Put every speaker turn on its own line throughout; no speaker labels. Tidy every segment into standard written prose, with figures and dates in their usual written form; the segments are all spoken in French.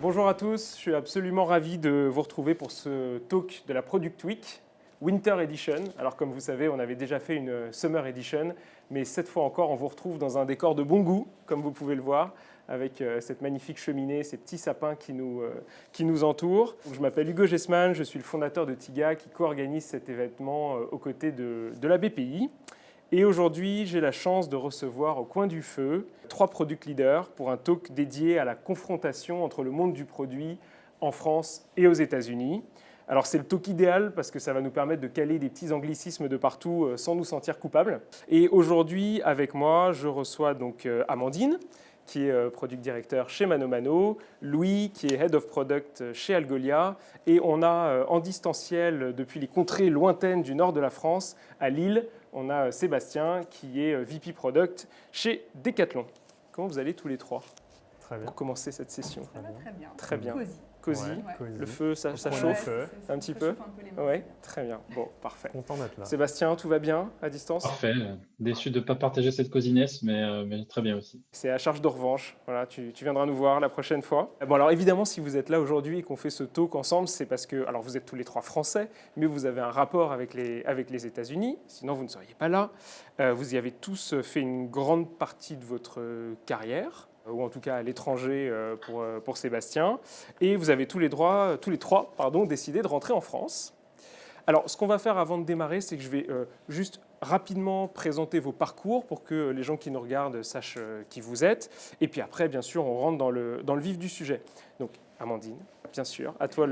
Bonjour à tous, je suis absolument ravi de vous retrouver pour ce talk de la Product Week Winter Edition. Alors comme vous savez, on avait déjà fait une Summer Edition, mais cette fois encore, on vous retrouve dans un décor de bon goût, comme vous pouvez le voir, avec cette magnifique cheminée, ces petits sapins qui nous entourent. Je m'appelle Hugo Gessman, je suis le fondateur de Tiga qui co-organise cet événement aux côtés de la BPI. Et aujourd'hui, j'ai la chance de recevoir au coin du feu 3 product leaders pour un talk dédié à la confrontation entre le monde du produit en France et aux États-Unis. Alors c'est le talk idéal parce que ça va nous permettre de caler des petits anglicismes de partout sans nous sentir coupables. Et aujourd'hui, avec moi, je reçois donc Amandine, qui est Product Director chez ManoMano, Louis, qui est Head of Product chez Algolia, et on a en distanciel depuis les contrées lointaines du nord de la France, à Lille, on a Sébastien, qui est VP Product chez Decathlon. Comment vous allez tous les trois?
Très bien.
Pour commencer cette session?
Ça va très bien.
Très bien.
Cosy.
Cosy. Le feu, ça
Ouais,
chauffe
ouais,
un petit peu? Oui, très bien. Bon, parfait.
Content d'être là.
Sébastien, tout va bien à distance?
Parfait. Déçu de ne pas partager cette cosiness, mais très bien aussi.
C'est à charge de revanche. Voilà, tu viendras nous voir la prochaine fois. Bon, alors évidemment, si vous êtes là aujourd'hui et qu'on fait ce talk ensemble, c'est parce que, alors vous êtes tous les 3 français, mais vous avez un rapport avec les États-Unis. Sinon, vous ne seriez pas là. Vous y avez tous fait une grande partie de votre carrière, ou en tout cas à l'étranger pour Sébastien. Et vous avez tous les trois, décidé de rentrer en France. Alors, ce qu'on va faire avant de démarrer, c'est que je vais juste rapidement présenter vos parcours pour que les gens qui nous regardent sachent qui vous êtes. Et puis après, bien sûr, on rentre dans le vif du sujet. Donc, Amandine, bien sûr, à toi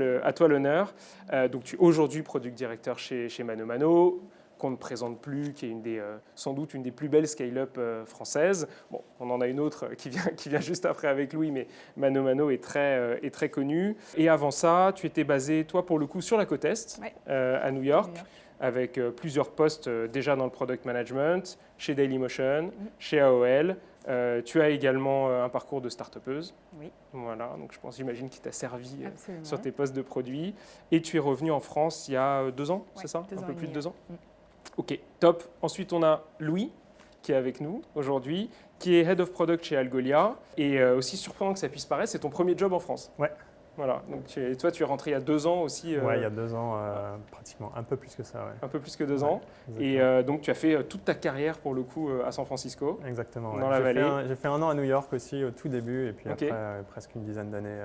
l'honneur. Donc, tu es aujourd'hui Product Director chez ManoMano, qu'on ne présente plus, qui est sans doute une des plus belles scale-up françaises. Bon, on en a une autre qui vient juste après avec Louis, mais ManoMano est très connue. Et avant ça, tu étais basé, toi, pour le coup, sur la côte Est, à New York, avec plusieurs postes déjà dans le product management, chez Dailymotion, chez AOL. Tu as également un parcours de start-upeuse.
Oui.
Voilà, donc j'imagine qu'il t'a servi
Absolument.
sur tes postes de produits. Et tu es revenu en France il y a 2 ans, c'est ça? Un peu plus de 2 ans. Ok, top. Ensuite, on a Louis, qui est avec nous aujourd'hui, qui est Head of Product chez Algolia. Et aussi surprenant que ça puisse paraître, c'est ton premier job en France.
Ouais.
Voilà, donc toi, tu es rentré il y a 2 ans aussi.
Ouais, il y a 2 ans, pratiquement, un peu plus que ça. Ouais.
Un peu plus que 2 ans. Et donc, tu as fait toute ta carrière, pour le coup, à San Francisco.
Exactement.
Dans la vallée.
J'ai fait 1 an à New York aussi, au tout début, et puis
Ok.
après, presque une dizaine d'années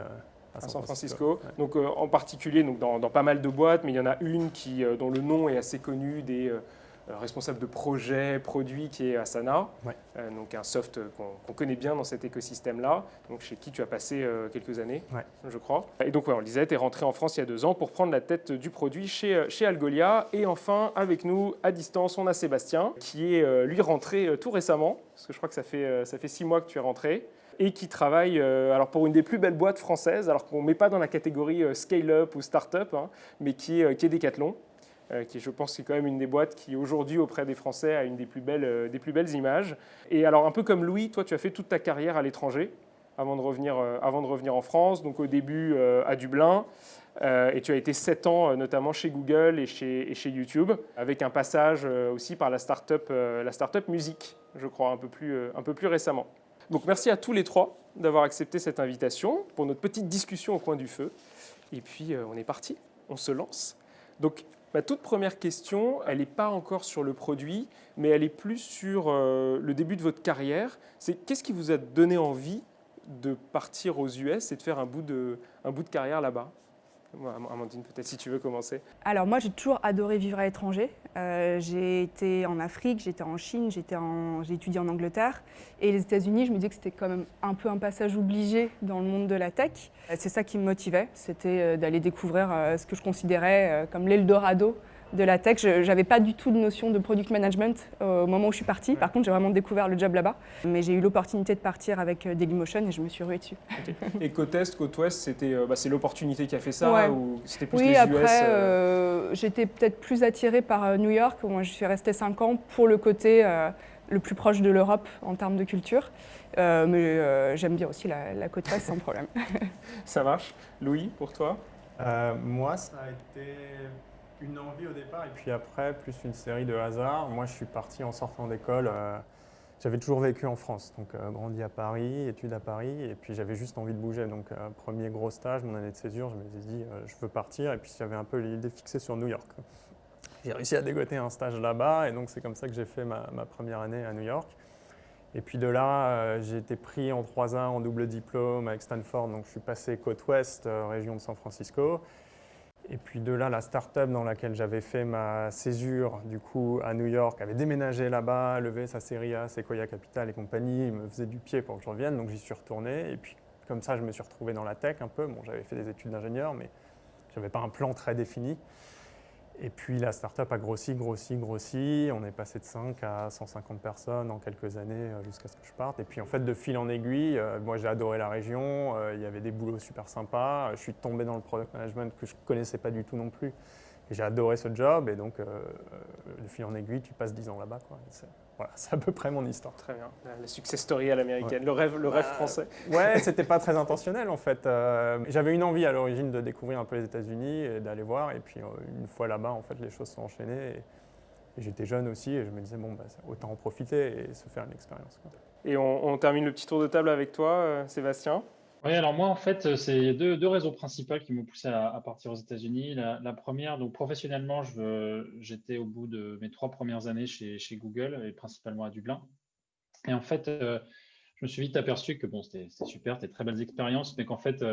À San Francisco.
Ouais.
Donc, en particulier dans pas mal de boîtes, mais il y en a une dont le nom est assez connu, des responsables de projet, produits, qui est Asana.
Ouais.
Donc, un soft qu'on connaît bien dans cet écosystème-là, donc chez qui tu as passé quelques années, je crois. Et donc, on le disait, tu es rentré en France il y a 2 ans pour prendre la tête du produit chez Algolia. Et enfin, avec nous, à distance, on a Sébastien, qui est lui rentré tout récemment, parce que je crois que ça fait 6 mois que tu es rentré, et qui travaille alors pour une des plus belles boîtes françaises, alors qu'on ne met pas dans la catégorie scale-up ou start-up, hein, mais qui est Decathlon, qui je pense est quand même une des boîtes qui aujourd'hui auprès des Français a une des plus belles images. Et alors un peu comme Louis, toi tu as fait toute ta carrière à l'étranger avant de revenir en France, donc au début à Dublin, et tu as été 7 ans notamment chez Google et chez YouTube, avec un passage aussi par la start-up musique, je crois, un peu plus récemment. Donc merci à tous les 3 d'avoir accepté cette invitation pour notre petite discussion au coin du feu. Et puis on est parti, on se lance. Donc ma toute première question, elle n'est pas encore sur le produit, mais elle est plus sur le début de votre carrière. C'est qu'est-ce qui vous a donné envie de partir aux US et de faire un bout de carrière là-bas? Amandine, peut-être si tu veux commencer.
Alors moi, j'ai toujours adoré vivre à l'étranger. J'ai été en Afrique, j'étais en Chine, j'ai étudié en Angleterre. Et les États-Unis, je me disais que c'était quand même un peu un passage obligé dans le monde de la tech. C'est ça qui me motivait, c'était d'aller découvrir ce que je considérais comme l'Eldorado de la tech. Je n'avais pas du tout de notion de product management au moment où je suis partie. Par contre, j'ai vraiment découvert le job là-bas. Mais j'ai eu l'opportunité de partir avec Dailymotion et je me suis ruée dessus.
Okay. Et côte Est, côte Ouest, c'est l'opportunité qui a fait ça,
ouais.
Ou c'était plus
oui,
les
après,
US
j'étais peut-être plus attirée par New York, où moi je suis restée 5 ans, pour le côté le plus proche de l'Europe en termes de culture. Mais j'aime bien aussi la côte Ouest sans problème.
Ça marche. Louis, pour toi?
Moi, ça a été une envie au départ, et puis après, plus une série de hasards. Moi, je suis parti en sortant d'école J'avais toujours vécu en France, donc grandi à Paris, études à Paris, et puis j'avais juste envie de bouger. Donc premier gros stage, mon année de césure, je me suis dit je veux partir, et puis j'avais un peu l'idée fixée sur New York. J'ai réussi à dégoter un stage là-bas, et donc c'est comme ça que j'ai fait ma première année à New York. Et puis de là, j'ai été pris en 3 ans en double diplôme avec Stanford, donc je suis passé côte ouest, région de San Francisco. Et puis de là, la start-up dans laquelle j'avais fait ma césure, du coup, à New York, avait déménagé là-bas, levé sa série A, Sequoia Capital et compagnie. Il me faisait du pied pour que je revienne, donc j'y suis retourné. Et puis comme ça, je me suis retrouvé dans la tech un peu. Bon, j'avais fait des études d'ingénieur, mais je n'avais pas un plan très défini. Et puis la start-up a grossi. On est passé de 5 à 150 personnes en quelques années jusqu'à ce que je parte. Et puis en fait, de fil en aiguille, moi j'ai adoré la région, il y avait des boulots super sympas. Je suis tombé dans le product management que je ne connaissais pas du tout non plus. Et j'ai adoré ce job. Et donc, de fil en aiguille, tu passes 10 ans là-bas, quoi. Voilà, c'est à peu près mon histoire.
Très bien. La success story à l'américaine, ouais. Le rêve français.
Ouais, c'était pas très intentionnel en fait. J'avais une envie à l'origine de découvrir un peu les États-Unis et d'aller voir. Et puis une fois là-bas, en fait, les choses sont enchaînées. Et j'étais jeune aussi et je me disais bon, autant en profiter et se faire une expérience, quoi.
Et on termine le petit tour de table avec toi, Sébastien.
Oui, alors moi, en fait, c'est deux raisons principales qui m'ont poussé à partir aux États-Unis. La première, donc professionnellement, j'étais au bout de mes 3 premières années chez Google, et principalement à Dublin. Et en fait, je me suis vite aperçu que bon, c'était super, c'était très belles expériences, mais qu'en fait,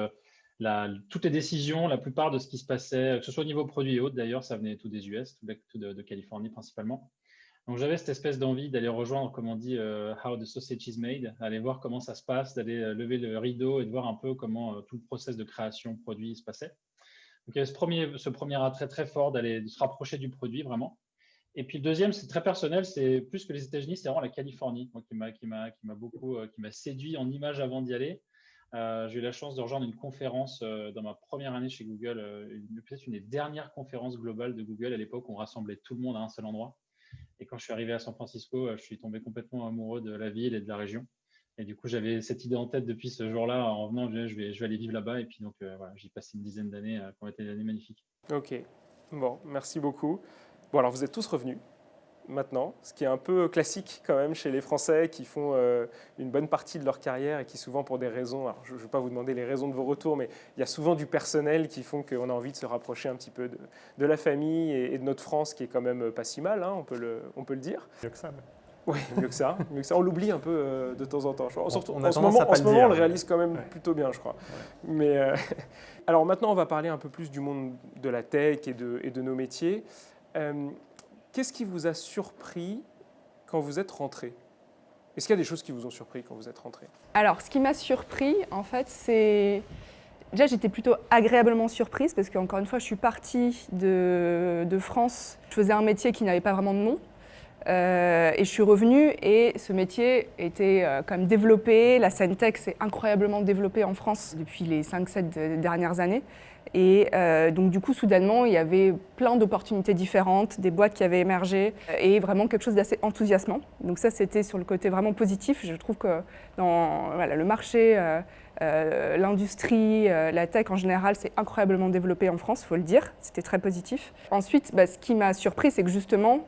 toutes les décisions, la plupart de ce qui se passait, que ce soit au niveau produit et autres, d'ailleurs, ça venait tout des US, tout de Californie principalement. Donc j'avais cette espèce d'envie d'aller rejoindre, comme on dit, how the sausage is made, aller voir comment ça se passe, d'aller lever le rideau et de voir un peu comment tout le process de création produit se passait. Donc il y avait ce premier attrait très fort de se rapprocher du produit vraiment. Et puis le deuxième, c'est très personnel, c'est plus que les États-Unis, c'est vraiment la Californie, moi, qui m'a séduit en images avant d'y aller. J'ai eu la chance de rejoindre une conférence dans ma première année chez Google, peut-être une des dernières conférences globales de Google à l'époque, où on rassemblait tout le monde à un seul endroit. Et quand je suis arrivé à San Francisco, je suis tombé complètement amoureux de la ville et de la région. Et du coup, j'avais cette idée en tête depuis ce jour-là. En venant, je vais aller vivre là-bas. Et puis, donc, voilà, j'y ai passé une dizaine d'années qui ont été des années magnifiques.
Ok. Bon, merci beaucoup. Bon, alors vous êtes tous revenus maintenant, ce qui est un peu classique quand même chez les Français qui font une bonne partie de leur carrière et qui souvent pour des raisons, alors je ne vais pas vous demander les raisons de vos retours, mais il y a souvent du personnel qui font qu'on a envie de se rapprocher un petit peu de la famille et de notre France qui est quand même pas si mal, hein, on peut le dire.
Mieux que ça.
Oui, mieux que ça. On l'oublie un peu de temps en temps. Surtout,
en
ce moment, on le réalise quand même
ouais.
plutôt bien, je crois.
Ouais.
Mais, alors maintenant, on va parler un peu plus du monde de la tech et de nos métiers. Qu'est-ce qui vous a surpris quand vous êtes rentré ? Est-ce qu'il y a des choses qui vous ont surpris quand vous êtes rentré ?
Alors, ce qui m'a surpris, en fait, c'est... Déjà, j'étais plutôt agréablement surprise parce qu'encore une fois, je suis partie de France. Je faisais un métier qui n'avait pas vraiment de nom. Et je suis revenue et ce métier était quand même développé. La scène tech s'est incroyablement développée en France depuis les 5-7 dernières années. Et donc du coup, soudainement, il y avait plein d'opportunités différentes, des boîtes qui avaient émergé et vraiment quelque chose d'assez enthousiasmant. Donc ça, c'était sur le côté vraiment positif. Je trouve que dans le marché, l'industrie, la tech en général, c'est incroyablement développé en France, il faut le dire. C'était très positif. Ensuite, ce qui m'a surpris, c'est que justement,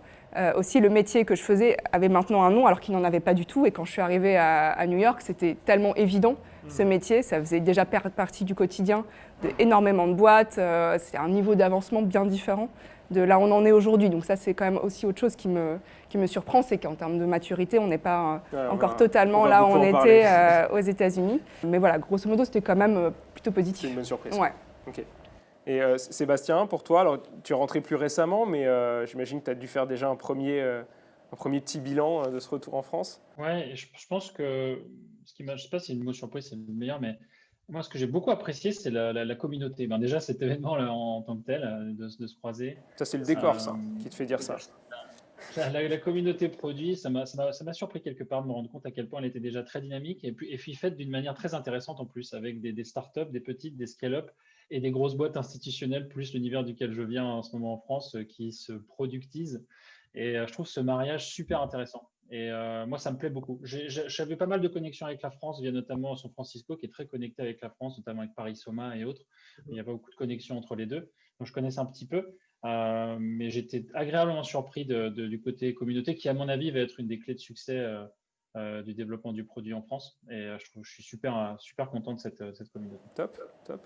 aussi le métier que je faisais avait maintenant un nom alors qu'il n'en avait pas du tout. Et quand je suis arrivée à New York, c'était tellement évident ce métier. Ça faisait déjà partie du quotidien d'énormément de boîtes. C'est un niveau d'avancement bien différent de là où on en est aujourd'hui. Donc ça, c'est quand même aussi autre chose qui me surprend, c'est qu'en termes de maturité, on n'est pas encore totalement là où on était aux États-Unis. Mais voilà, grosso modo, c'était quand même plutôt positif.
C'est une bonne surprise.
Ouais.
Ok. Et Sébastien, pour toi, alors tu es rentré plus récemment, mais j'imagine que tu as dû faire déjà un premier petit bilan de ce retour en France.
Ouais, je pense que je ne sais pas si le mot surprise c'est le meilleur, mais moi ce que j'ai beaucoup apprécié, c'est la communauté. Déjà cet événement là, en tant que tel, de se croiser.
Ça, c'est le décor, ça, qui te fait dire ça.
La communauté produit, ça m'a surpris quelque part de me rendre compte à quel point elle était déjà très dynamique et puis faite d'une manière très intéressante en plus, avec des startups, des petites, des scale-up et des grosses boîtes institutionnelles, plus l'univers duquel je viens en ce moment en France, qui se productisent. Et je trouve ce mariage super intéressant. Et moi, ça me plaît beaucoup. J'avais pas mal de connexions avec la France, via notamment San Francisco, qui est très connecté avec la France, notamment avec Paris Soma et autres. Il n'y a pas beaucoup de connexions entre les deux. Donc, je connaissais un petit peu. Mais j'étais agréablement surpris du côté communauté, qui, à mon avis, va être une des clés de succès du développement du produit en France. Et je suis super, super content de cette communauté.
Top, top.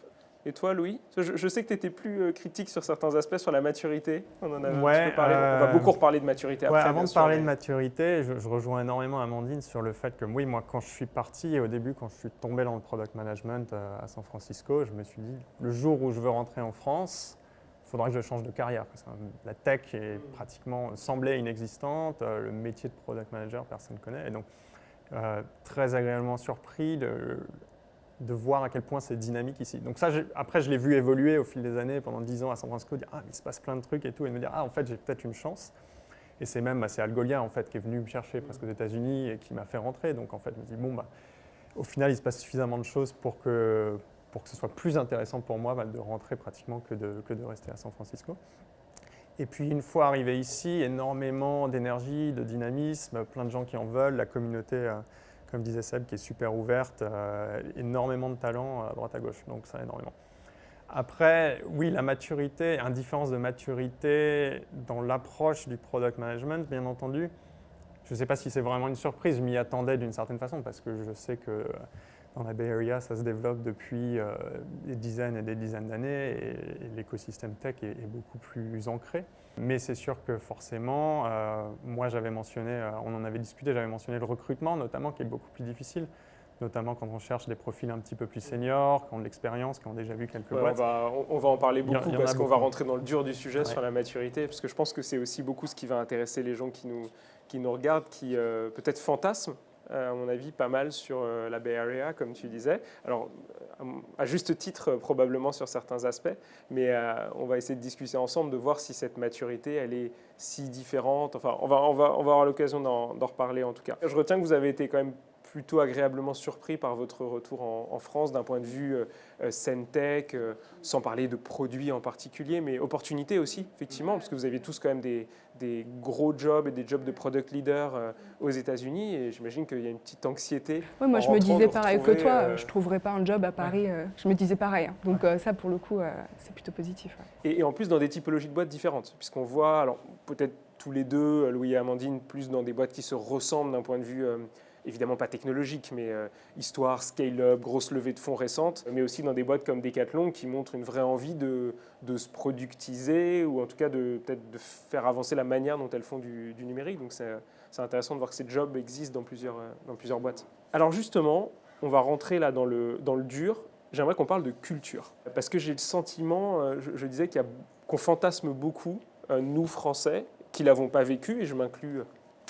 Et toi, Louis? Je sais que tu étais plus critique sur certains aspects, sur la maturité. On en avait un petit peu parlé. On va beaucoup reparler de maturité après.
Avant de parler de maturité, je rejoins énormément Amandine sur le fait que oui, moi, quand je suis parti, au début, quand je suis tombé dans le product management à San Francisco, je me suis dit, le jour où je veux rentrer en France, il faudra que je change de carrière. La tech semblait inexistante, le métier de product manager, personne ne connaît. Et donc, très agréablement surpris de voir à quel point c'est dynamique ici. Donc ça, après, je l'ai vu évoluer au fil des années, pendant 10 ans à San Francisco, dire « Ah, mais il se passe plein de trucs et tout », et me dire « Ah, en fait, j'ai peut-être une chance ». Et c'est même c'est Algolia, en fait, qui est venu me chercher presque aux États-Unis et qui m'a fait rentrer. Donc, en fait, je me dis « Bon, au final, il se passe suffisamment de choses pour que ce soit plus intéressant pour moi de rentrer pratiquement que de rester à San Francisco ». Et puis, une fois arrivé ici, énormément d'énergie, de dynamisme, plein de gens qui en veulent, la communauté… comme disait Seb, qui est super ouverte, énormément de talent à droite à gauche, donc ça énormément. Après, oui, la maturité, une différence de maturité dans l'approche du product management, bien entendu. Je ne sais pas si c'est vraiment une surprise, je m'y attendais d'une certaine façon, parce que je sais que dans la Bay Area, ça se développe depuis des dizaines et des dizaines d'années, et l'écosystème tech est beaucoup plus ancré. Mais c'est sûr que forcément, moi j'avais mentionné, on en avait discuté, j'avais mentionné le recrutement notamment qui est beaucoup plus difficile, notamment quand on cherche des profils un petit peu plus seniors, qui ont de l'expérience, qui ont déjà vu quelques boîtes.
On va en parler beaucoup parce qu'on va rentrer dans le dur du sujet sur
Ouais.
la maturité, parce que je pense que c'est aussi beaucoup ce qui va intéresser les gens qui nous regardent, qui peut-être fantasment, à mon avis, pas mal sur la Bay Area, comme tu disais. Alors, à juste titre, probablement sur certains aspects, mais on va essayer de discuter ensemble, de voir si cette maturité, elle est si différente. Enfin, on va avoir l'occasion d'en reparler en tout cas. Je retiens que vous avez été quand même plutôt agréablement surpris par votre retour en France d'un point de vue scène tech, sans parler de produits en particulier, mais opportunités aussi, effectivement, parce que vous aviez tous quand même des gros jobs et des jobs de product leader aux États-Unis, et j'imagine qu'il y a une petite anxiété.
Oui, moi je me disais pareil que toi, je ne
je
trouverais pas un job à Paris, je me disais pareil. Hein. Donc ça, pour le coup, c'est plutôt positif. Ouais.
Et en plus dans des typologies de boîtes différentes, puisqu'on voit, alors peut-être tous les deux, Louis et Amandine, plus dans des boîtes qui se ressemblent d'un point de vue évidemment pas technologique, mais histoire, scale-up, grosse levée de fonds récente, mais aussi dans des boîtes comme Decathlon qui montrent une vraie envie de se productiser ou en tout cas peut-être de faire avancer la manière dont elles font du numérique. Donc c'est intéressant de voir que ces jobs existent dans plusieurs boîtes. Alors justement, on va rentrer là dans le dur. J'aimerais qu'on parle de culture, parce que j'ai le sentiment, je disais qu'on fantasme beaucoup, nous Français, qui ne l'avons pas vécu, et je m'inclus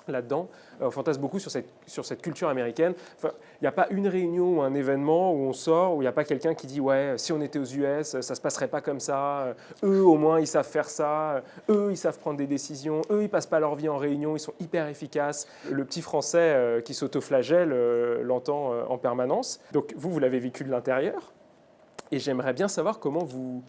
là-dedans, on fantasme beaucoup sur cette culture américaine. Enfin, il n'y a pas une réunion ou un événement où on sort, où il n'y a pas quelqu'un qui dit « Ouais, si on était aux US, ça ne se passerait pas comme ça. Eux, au moins, ils savent faire ça. Eux, ils savent prendre des décisions. Eux, ils ne passent pas leur vie en réunion. Ils sont hyper efficaces. » Le petit Français qui s'autoflagelle l'entend en permanence. Donc, vous l'avez vécu de l'intérieur. Et j'aimerais bien savoir comment vous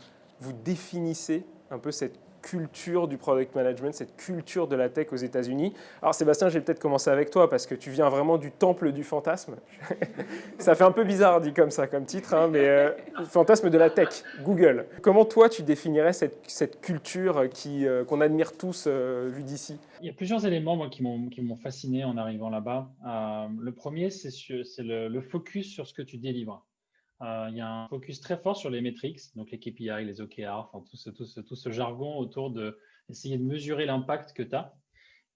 définissez un peu cette culture du product management, cette culture de la tech aux États-Unis. Alors Sébastien, je vais peut-être commencer avec toi parce que tu viens vraiment du temple du fantasme. Ça fait un peu bizarre dit comme ça, comme titre, hein, mais fantasme de la tech, Google. Comment toi tu définirais cette culture qu'on admire tous vue d'ici?
Il y a plusieurs éléments moi, qui m'ont fasciné en arrivant là-bas. Le premier, c'est le focus sur ce que tu délivres. Il y a un focus très fort sur les metrics, donc les KPI, les OKR, enfin, tout ce jargon autour d'essayer de mesurer l'impact que tu as.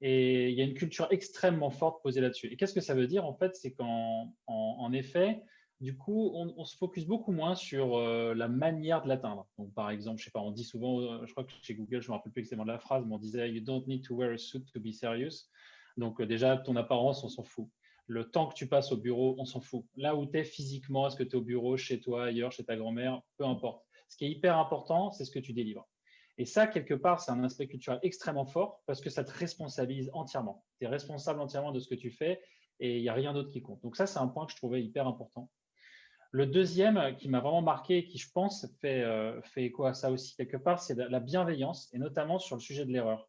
Et il y a une culture extrêmement forte posée là-dessus. Et qu'est-ce que ça veut dire? En fait, c'est qu'en effet, du coup, on se focus beaucoup moins sur la manière de l'atteindre. Donc, par exemple, je sais pas, on dit souvent, je crois que chez Google, je ne me rappelle plus exactement de la phrase, mais on disait « You don't need to wear a suit to be serious ». Donc, déjà, ton apparence, on s'en fout. Le temps que tu passes au bureau, on s'en fout. Là où tu es physiquement, est-ce que tu es au bureau, chez toi, ailleurs, chez ta grand-mère, peu importe. Ce qui est hyper important, c'est ce que tu délivres. Et ça, quelque part, c'est un aspect culturel extrêmement fort parce que ça te responsabilise entièrement. Tu es responsable entièrement de ce que tu fais et il n'y a rien d'autre qui compte. Donc ça, c'est un point que je trouvais hyper important. Le deuxième qui m'a vraiment marqué et qui, je pense, fait écho à ça aussi quelque part, c'est la bienveillance et notamment sur le sujet de l'erreur.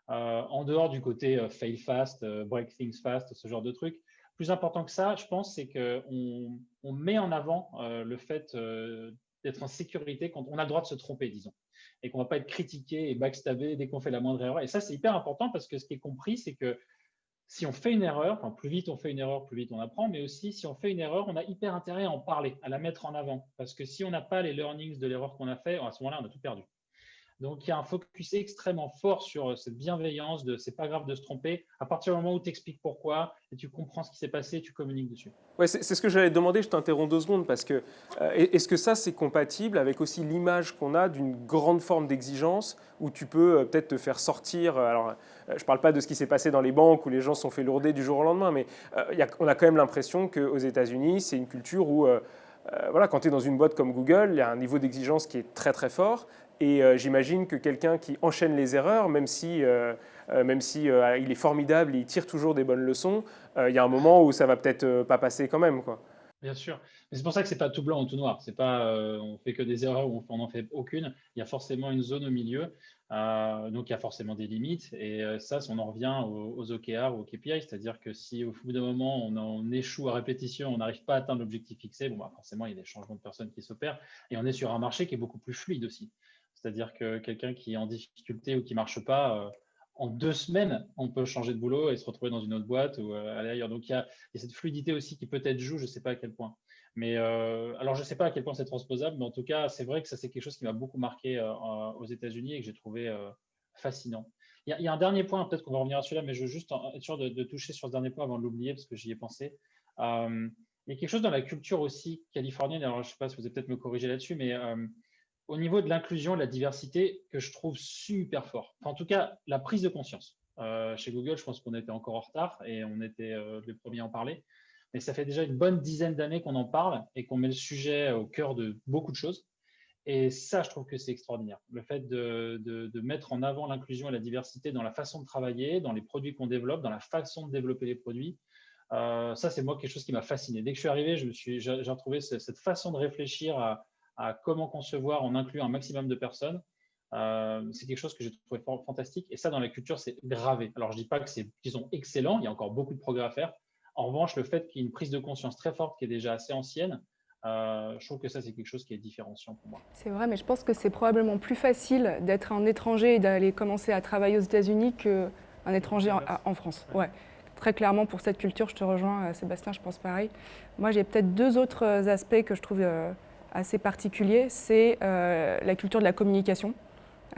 En dehors du côté fail fast, break things fast, ce genre de trucs, plus important que ça, je pense, c'est qu'on met en avant le fait d'être en sécurité quand on a le droit de se tromper, disons, et qu'on ne va pas être critiqué et backstabé dès qu'on fait la moindre erreur. Et ça, c'est hyper important parce que ce qui est compris, c'est que si on fait une erreur, enfin, plus vite on fait une erreur, plus vite on apprend, mais aussi si on fait une erreur, on a hyper intérêt à en parler, à la mettre en avant. Parce que si on n'a pas les learnings de l'erreur qu'on a fait, à ce moment-là, on a tout perdu. Donc, il y a un focus extrêmement fort sur cette bienveillance de c'est pas grave de se tromper. À partir du moment où tu expliques pourquoi et tu comprends ce qui s'est passé, tu communiques dessus.
Ouais, c'est ce que j'allais te demander, je t'interromps 2 secondes parce que est-ce que ça c'est compatible avec aussi l'image qu'on a d'une grande forme d'exigence où tu peux peut-être te faire sortir, alors je ne parle pas de ce qui s'est passé dans les banques où les gens se sont fait lourder du jour au lendemain, mais on a quand même l'impression qu'aux États-Unis c'est une culture où voilà, quand tu es dans une boîte comme Google, il y a un niveau d'exigence qui est très très fort. Et j'imagine que quelqu'un qui enchaîne les erreurs, même si il est formidable et il tire toujours des bonnes leçons, il y a un moment où ça va peut-être pas passer quand même, quoi.
Bien sûr. Mais c'est pour ça que c'est pas tout blanc ou tout noir. C'est pas, on fait que des erreurs ou on n'en fait aucune. Il y a forcément une zone au milieu. Donc il y a forcément des limites. Et ça, on en revient aux OKR ou aux KPI, c'est-à-dire que si au bout d'un moment on échoue à répétition, on n'arrive pas à atteindre l'objectif fixé, bon, bah, forcément il y a des changements de personnes qui s'opèrent. Et on est sur un marché qui est beaucoup plus fluide aussi. C'est-à-dire que quelqu'un qui est en difficulté ou qui marche pas, en 2 semaines, on peut changer de boulot et se retrouver dans une autre boîte ou aller ailleurs. Donc, il y a cette fluidité aussi qui peut-être joue, je ne sais pas à quel point. Mais alors, je ne sais pas à quel point c'est transposable, mais en tout cas, c'est vrai que ça, c'est quelque chose qui m'a beaucoup marqué aux États-Unis et que j'ai trouvé fascinant. Il y a un dernier point, peut-être qu'on va revenir à celui-là, mais je veux juste être sûr de toucher sur ce dernier point avant de l'oublier parce que j'y ai pensé. Il y a quelque chose dans la culture aussi californienne, alors je ne sais pas si vous allez peut-être me corriger là-dessus, mais au niveau de l'inclusion, de la diversité, que je trouve super fort. Enfin, en tout cas, la prise de conscience. Chez Google, je pense qu'on était encore en retard et on était les premiers à en parler. Mais ça fait déjà une bonne dizaine d'années qu'on en parle et qu'on met le sujet au cœur de beaucoup de choses. Et ça, je trouve que c'est extraordinaire. Le fait de mettre en avant l'inclusion et la diversité dans la façon de travailler, dans les produits qu'on développe, dans la façon de développer les produits, ça, c'est moi quelque chose qui m'a fasciné. Dès que je suis arrivé, j'ai retrouvé cette façon de réfléchir à comment concevoir en incluant un maximum de personnes. C'est quelque chose que j'ai trouvé fantastique. Et ça, dans la culture, c'est gravé. Alors, je ne dis pas qu'ils sont excellents, il y a encore beaucoup de progrès à faire. En revanche, le fait qu'il y ait une prise de conscience très forte qui est déjà assez ancienne, je trouve que ça, c'est quelque chose qui est différenciant pour moi.
C'est vrai, mais je pense que c'est probablement plus facile d'être un étranger et d'aller commencer à travailler aux États-Unis qu'un étranger en France. Ouais. Très clairement, pour cette culture, je te rejoins, Sébastien, je pense pareil. Moi, j'ai peut-être 2 autres aspects que je trouve assez particuliers. C'est la culture de la communication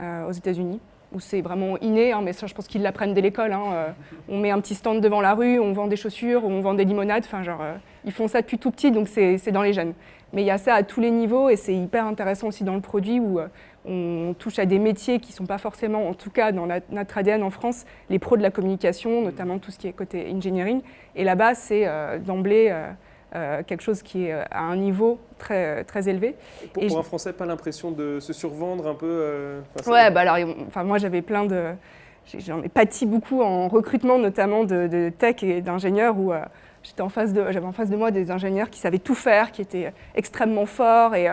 aux États-Unis, où c'est vraiment inné, hein, mais ça, je pense qu'ils l'apprennent dès l'école. Hein. On met un petit stand devant la rue, on vend des chaussures, on vend des limonades. Enfin, genre, ils font ça depuis tout petit, donc c'est dans les gènes. Mais il y a ça à tous les niveaux et c'est hyper intéressant aussi dans le produit où on touche à des métiers qui ne sont pas forcément, en tout cas dans notre ADN en France, les pros de la communication, notamment tout ce qui est côté engineering. Et là-bas, c'est d'emblée quelque chose qui est à un niveau très, très élevé.
Pour un Français, pas l'impression de se survendre un peu
Ouais, bah alors, moi j'avais j'en ai pâti beaucoup en recrutement, notamment de tech et d'ingénieurs où j'avais en face de moi des ingénieurs qui savaient tout faire, qui étaient extrêmement forts et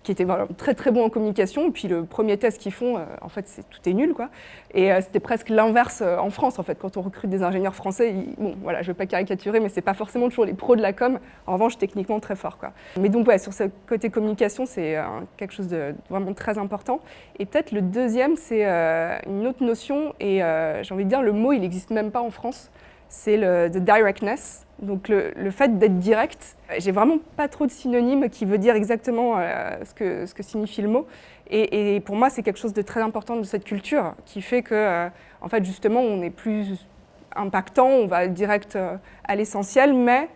qui étaient vraiment très très bons en communication. Et puis le premier test qu'ils font, en fait, tout est nul, quoi. Et c'était presque l'inverse en France, en fait, quand on recrute des ingénieurs français. Bon, voilà, je ne veux pas caricaturer, mais c'est pas forcément toujours les pros de la com. En revanche, techniquement très fort, quoi. Mais donc, ouais, sur ce côté communication, c'est quelque chose de vraiment très important. Et peut-être le deuxième, c'est une autre notion. Et j'ai envie de dire, le mot, il n'existe même pas en France. C'est the directness, donc le fait d'être direct. J'ai vraiment pas trop de synonymes qui veut dire exactement ce que signifie le mot. Et pour moi, c'est quelque chose de très important de cette culture qui fait que, en fait, justement, on est plus impactant, on va direct à l'essentiel, mais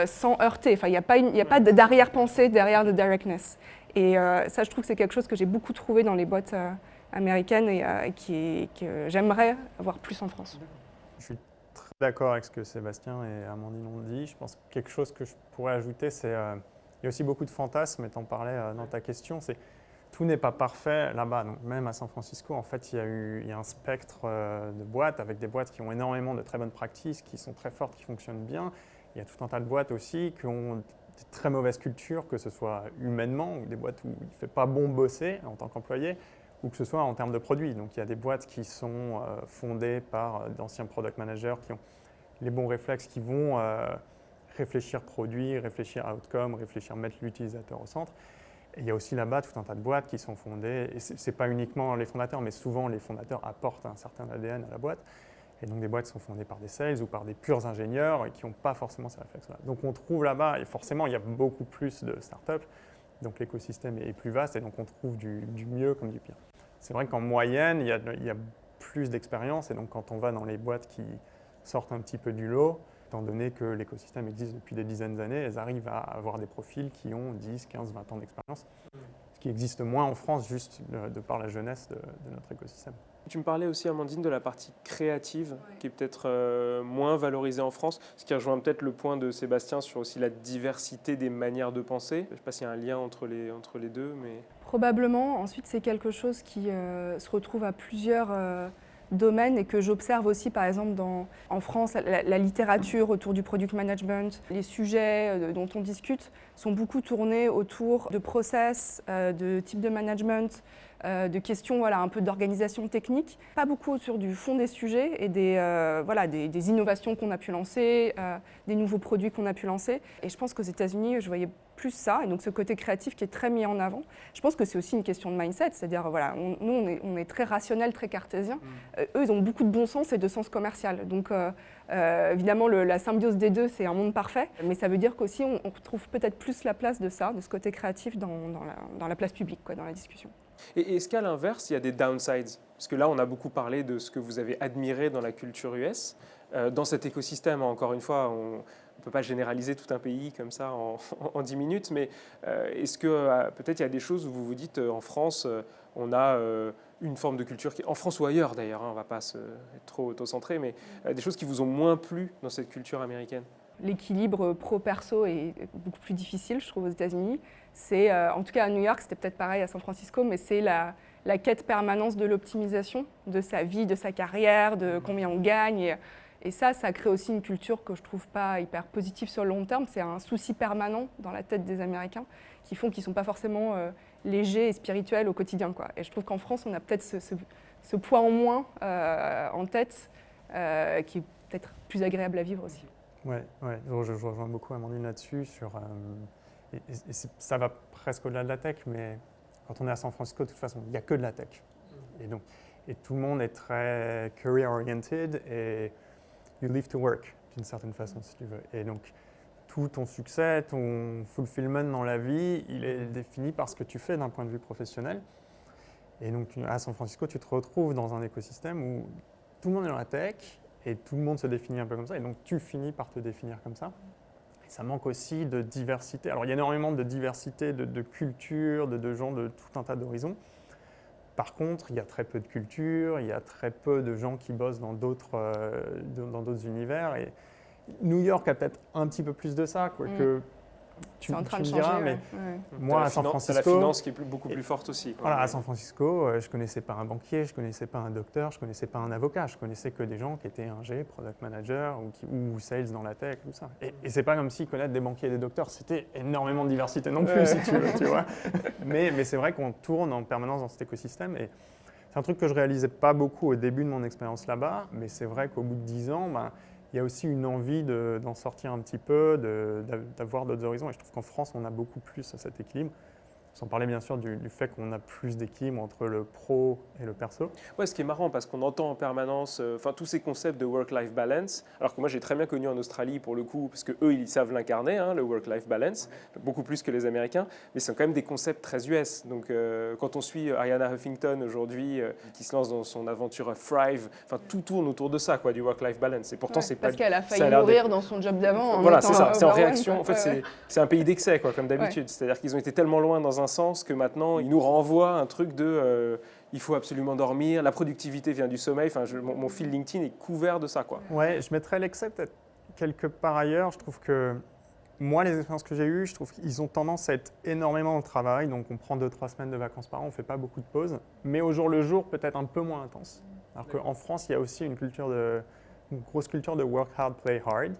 sans heurter. Enfin, il n'y a pas d'arrière-pensée derrière le directness. Et ça, je trouve que c'est quelque chose que j'ai beaucoup trouvé dans les boîtes américaines et que j'aimerais avoir plus en France.
Je suis très d'accord avec ce que Sébastien et Amandine ont dit. Je pense que quelque chose que je pourrais ajouter, c'est il y a aussi beaucoup de fantasmes, et tu en parlais dans ta question, c'est tout n'est pas parfait là-bas. Donc, même à San Francisco, en fait, il y a un spectre de boîtes, avec des boîtes qui ont énormément de très bonnes pratiques, qui sont très fortes, qui fonctionnent bien. Il y a tout un tas de boîtes aussi qui ont des très mauvaises cultures, que ce soit humainement, ou des boîtes où il ne fait pas bon bosser en tant qu'employé, ou que ce soit en termes de produits. Donc il y a des boîtes qui sont fondées par d'anciens product managers qui ont les bons réflexes, qui vont réfléchir produit, réfléchir outcome, réfléchir mettre l'utilisateur au centre. Et il y a aussi là-bas tout un tas de boîtes qui sont fondées, et ce n'est pas uniquement les fondateurs, mais souvent les fondateurs apportent un certain ADN à la boîte, Et donc des boîtes sont fondées par des sales ou par des purs ingénieurs et qui n'ont pas forcément ces réflexes-là. Donc on trouve là-bas, et forcément il y a beaucoup plus de startups, donc l'écosystème est plus vaste et donc on trouve du mieux comme du pire. C'est vrai qu'en moyenne, il y a plus d'expérience et donc quand on va dans les boîtes qui sortent un petit peu du lot, étant donné que l'écosystème existe depuis des dizaines d'années, elles arrivent à avoir des profils qui ont 10, 15, 20 ans d'expérience, ce qui existe moins en France juste de par la jeunesse de notre écosystème.
Tu me parlais aussi, Amandine, de la partie créative, qui est peut-être moins valorisée en France, ce qui rejoint peut-être le point de Sébastien sur aussi la diversité des manières de penser. Je ne sais pas s'il y a un lien entre les deux, mais...
Probablement. Ensuite, c'est quelque chose qui se retrouve à plusieurs domaines et que j'observe aussi, par exemple, en France, la littérature autour du product management. Les sujets dont on discute sont beaucoup tournés autour de process, de type de management, de questions un peu d'organisation technique, pas beaucoup autour du fond des sujets et des innovations qu'on a pu lancer, des nouveaux produits qu'on a pu lancer. Et je pense qu'aux États-Unis, je voyais plus ça, et donc ce côté créatif qui est très mis en avant. Je pense que c'est aussi une question de mindset, c'est-à-dire nous on est très rationnel, très cartésien. Eux ils ont beaucoup de bon sens et de sens commercial. Donc évidemment la symbiose des deux c'est un monde parfait, mais ça veut dire qu'aussi on retrouve peut-être plus la place de ça, de ce côté créatif dans la place publique, dans la discussion.
Et est-ce qu'à l'inverse, il y a des downsides? Parce que là, on a beaucoup parlé de ce que vous avez admiré dans la culture US. Dans cet écosystème, encore une fois, on ne peut pas généraliser tout un pays comme ça en 10 minutes, mais est-ce que peut-être il y a des choses où vous vous dites, en France, on a une forme de culture, en France ou ailleurs d'ailleurs, on ne va pas être trop auto-centré, mais des choses qui vous ont moins plu dans cette culture américaine?
L'équilibre pro-perso est beaucoup plus difficile, je trouve, aux États-Unis. C'est, en tout cas à New York, c'était peut-être pareil à San Francisco, mais c'est la quête permanente de l'optimisation de sa vie, de sa carrière, de combien on gagne. Et ça crée aussi une culture que je ne trouve pas hyper positive sur le long terme. C'est un souci permanent dans la tête des Américains qui font qu'ils ne sont pas forcément légers et spirituels au quotidien, quoi. Et je trouve qu'en France, on a peut-être ce poids en moins en tête qui est peut-être plus agréable à vivre aussi.
Ouais, je rejoins beaucoup Amandine là-dessus. Ça va presque au-delà de la tech, mais quand on est à San Francisco, de toute façon, il n'y a que de la tech. Et tout le monde est très career-oriented et you live to work, d'une certaine façon, si tu veux. Et donc, tout ton succès, ton fulfillment dans la vie, il est défini par ce que tu fais d'un point de vue professionnel. Et donc, à San Francisco, tu te retrouves dans un écosystème où tout le monde est dans la tech et tout le monde se définit un peu comme ça. Et donc, tu finis par te définir comme ça. Et ça manque aussi de diversité. Alors, il y a énormément de diversité, de culture, de gens de tout un tas d'horizons. Par contre, il y a très peu de culture, il y a très peu de gens qui bossent dans d'autres univers. Et New York a peut-être un petit peu plus de ça, quoique tu me diras, mais moi à San Francisco,
la finance qui est beaucoup plus forte aussi.
Voilà, à San Francisco, je ne connaissais pas un banquier, je ne connaissais pas un docteur, je ne connaissais pas un avocat, je connaissais que des gens qui étaient ingé, product manager ou sales dans la tech, tout ça. Et c'est pas comme si connaître des banquiers et des docteurs, c'était énormément de diversité non plus, si tu veux, tu vois. Mais c'est vrai qu'on tourne en permanence dans cet écosystème et c'est un truc que je réalisais pas beaucoup au début de mon expérience là-bas, mais c'est vrai qu'au bout de 10 ans, il y a aussi une envie d'en sortir un petit peu, d'avoir d'autres horizons. Et je trouve qu'en France, on a beaucoup plus cet équilibre. Sans parler bien sûr du fait qu'on a plus d'équilibre entre le pro et le perso.
Ouais, ce qui est marrant parce qu'on entend en permanence tous ces concepts de work-life balance, alors que moi j'ai très bien connu en Australie pour le coup, parce qu'eux ils savent l'incarner, le work-life balance, beaucoup plus que les Américains, mais c'est quand même des concepts très US. Donc quand on suit Arianna Huffington aujourd'hui, qui se lance dans son aventure Thrive, tout tourne autour de ça, quoi, du work-life balance. Et pourtant c'est pas.
Parce qu'elle a failli mourir dans son job d'avant.
Voilà, c'est ça, c'est en réaction. En fait, c'est un pays d'excès, quoi, comme d'habitude. C'est-à-dire qu'ils ont été tellement loin dans un sens que maintenant, il nous renvoie un truc de il faut absolument dormir, la productivité vient du sommeil. Mon fil LinkedIn est couvert de ça, quoi.
Ouais, je mettrais l'excès peut-être quelque part ailleurs. Je trouve que moi, les expériences que j'ai eues, je trouve qu'ils ont tendance à être énormément au travail. Donc, on prend 2-3 semaines de vacances par an, on ne fait pas beaucoup de pauses. Mais au jour le jour, peut-être un peu moins intense. Alors qu'en France, il y a aussi une grosse culture de work hard, play hard.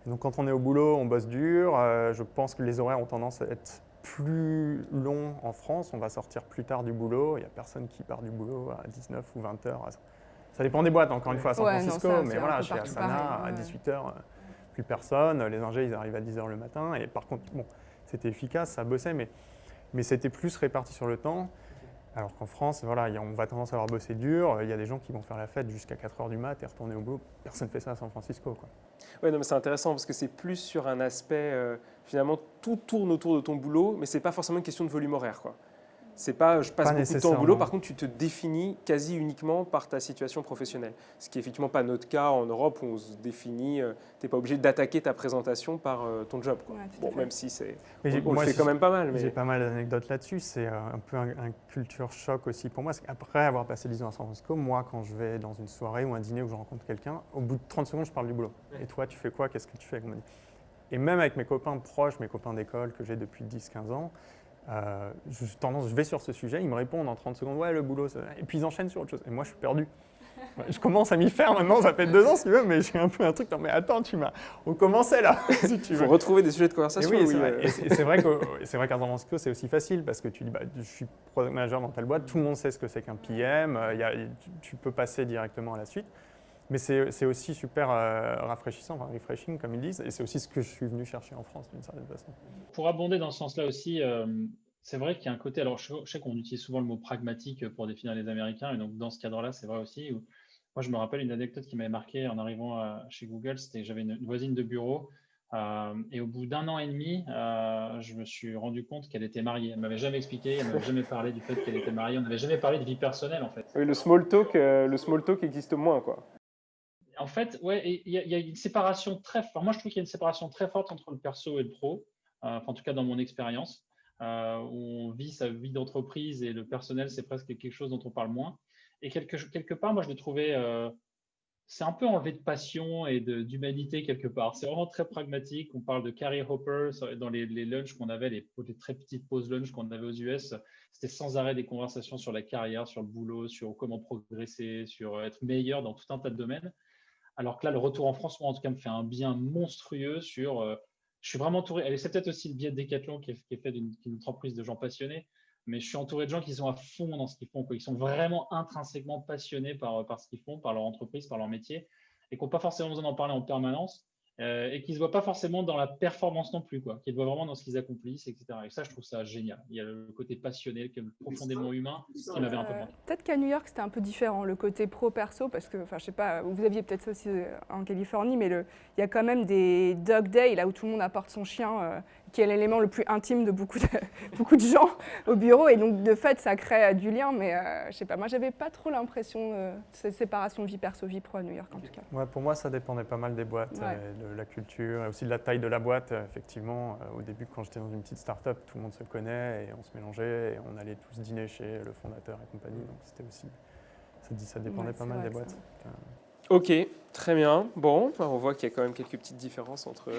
Et donc, quand on est au boulot, on bosse dur. Je pense que les horaires ont tendance à être plus long en France, on va sortir plus tard du boulot, il n'y a personne qui part du boulot à 19 ou 20 heures. Ça dépend des boîtes, encore une fois, à San Francisco, mais voilà, chez Asana, à 18 heures, plus personne, les ingés, ils arrivent à 10 heures le matin, et par contre, bon, c'était efficace, ça bossait, mais c'était plus réparti sur le temps. Alors qu'en France, voilà, on va tendance à avoir bossé dur, il y a des gens qui vont faire la fête jusqu'à 4 h du mat et retourner au boulot. Personne ne fait ça à San Francisco, quoi.
Ouais, non, mais c'est intéressant parce que c'est plus sur un aspect, finalement, tout tourne autour de ton boulot, mais c'est pas forcément une question de volume horaire, quoi. C'est pas je passe beaucoup de temps au boulot, par contre tu te définis quasi uniquement par ta situation professionnelle. Ce qui n'est effectivement pas notre cas en Europe où on se définit, tu n'es pas obligé d'attaquer ta présentation par ton job, quoi.
Ouais,
Bon, même si
on
le fait quand même pas mal.
J'ai pas mal d'anecdotes là-dessus, c'est un peu un culture choc aussi pour moi. Après avoir passé 10 ans à San Francisco, moi quand je vais dans une soirée ou un dîner où je rencontre quelqu'un, au bout de 30 secondes je parle du boulot. Et toi tu fais quoi? Qu'est-ce que tu fais? Et même avec mes copains proches, mes copains d'école que j'ai depuis 10-15 ans, je vais sur ce sujet, ils me répondent en 30 secondes, ouais, le boulot, et puis ils enchaînent sur autre chose. Et moi, je suis perdu. Je commence à m'y faire maintenant, ça fait 2 ans, si tu veux, mais j'ai un peu un truc, non mais attends, on commençait là, si tu veux.
Il faut retrouver des sujets de conversation.
Et oui, c'est vrai qu'à San Francisco, c'est aussi facile, parce que tu dis, je suis product manager dans telle boîte, tout le monde sait ce que c'est qu'un PM, tu peux passer directement à la suite. Mais c'est aussi super rafraîchissant, enfin refreshing comme ils disent, et c'est aussi ce que je suis venu chercher en France d'une certaine façon.
Pour abonder dans ce sens-là aussi, c'est vrai qu'il y a un côté, alors je sais qu'on utilise souvent le mot pragmatique pour définir les Américains, et donc dans ce cadre-là, c'est vrai aussi. Moi, je me rappelle une anecdote qui m'avait marqué en arrivant chez Google, c'était que j'avais une voisine de bureau, et au bout d'1 an et demi, je me suis rendu compte qu'elle était mariée. Elle ne m'avait jamais expliqué, elle ne m'avait jamais parlé du fait qu'elle était mariée, on n'avait jamais parlé de vie personnelle en fait.
Oui, le small talk existe moins, quoi.
En fait, ouais, il y a une séparation très forte. Moi, je trouve qu'il y a une séparation très forte entre le perso et le pro, enfin, en tout cas dans mon expérience, où on vit sa vie d'entreprise et le personnel, c'est presque quelque chose dont on parle moins. Et quelque part, moi, je l'ai trouvé, c'est un peu enlevé de passion et d'humanité quelque part. C'est vraiment très pragmatique. On parle de career hopper dans les lunchs qu'on avait, les très petites pauses lunch qu'on avait aux US. C'était sans arrêt des conversations sur la carrière, sur le boulot, sur comment progresser, sur être meilleur dans tout un tas de domaines. Alors que là, le retour en France, moi, en tout cas, me fait un bien monstrueux sur. Je suis vraiment entouré. C'est peut-être aussi le biais de Decathlon qui est fait d'une entreprise de gens passionnés, mais je suis entouré de gens qui sont à fond dans ce qu'ils font, quoi. Ils sont vraiment intrinsèquement passionnés par ce qu'ils font, par leur entreprise, par leur métier, et qui n'ont pas forcément besoin d'en parler en permanence, et qui ne se voient pas forcément dans la performance non plus, quoi. Qui se voient vraiment dans ce qu'ils accomplissent, etc. Et ça, je trouve ça génial. Il y a le côté passionné, profondément humain, qui m'avait un peu manqué.
Peut-être qu'à New York, c'était un peu différent, le côté pro-perso, parce que, enfin, je sais pas, vous aviez peut-être ça aussi en Californie, mais il y a quand même des dog days, là où tout le monde apporte son chien, qui est l'élément le plus intime de beaucoup de gens au bureau, et donc de fait, ça crée du lien, mais je sais pas, moi, j'avais pas trop l'impression de cette séparation vie perso, vie pro à New York, en tout cas.
Ouais, pour moi, ça dépendait pas mal des boîtes, de la culture, et aussi de la taille de la boîte. Effectivement, au début, quand j'étais dans une petite start-up, tout le monde se connaît, et on se mélangeait, et on allait tous dîner chez le fondateur et compagnie, donc c'était aussi, ça dépendait pas mal des boîtes.
Ok, très bien. Bon, on voit qu'il y a quand même quelques petites différences entre...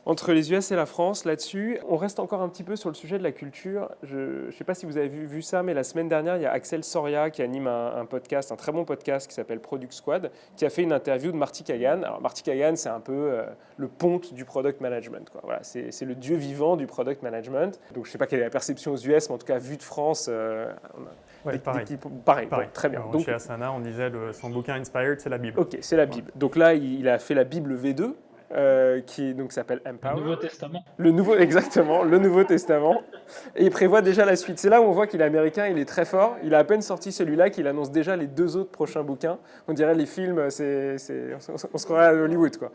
entre les US et la France là-dessus. On reste encore un petit peu sur le sujet de la culture. Je ne sais pas si vous avez vu ça, mais la semaine dernière, il y a Axel Soria qui anime un podcast, un très bon podcast qui s'appelle Product Squad, qui a fait une interview de Marty Kagan. Alors Marty Kagan, c'est un peu le ponte du product management, quoi. Voilà, c'est le dieu vivant du product management. Donc je ne sais pas quelle est la perception aux US, mais en tout cas, vu de France... pareil. Bon, très bien.
Donc, chez Asana, on disait son bouquin Inspired, c'est la Bible.
Ok, c'est la Bible. Donc là, il a fait la Bible V2, qui s'appelle Empower.
Le Nouveau Testament.
Exactement, le Nouveau Testament. Et il prévoit déjà la suite. C'est là où on voit qu'il est américain, il est très fort. Il a à peine sorti celui-là qu'il annonce déjà les 2 autres prochains bouquins. On dirait les films, on se croirait à Hollywood, quoi.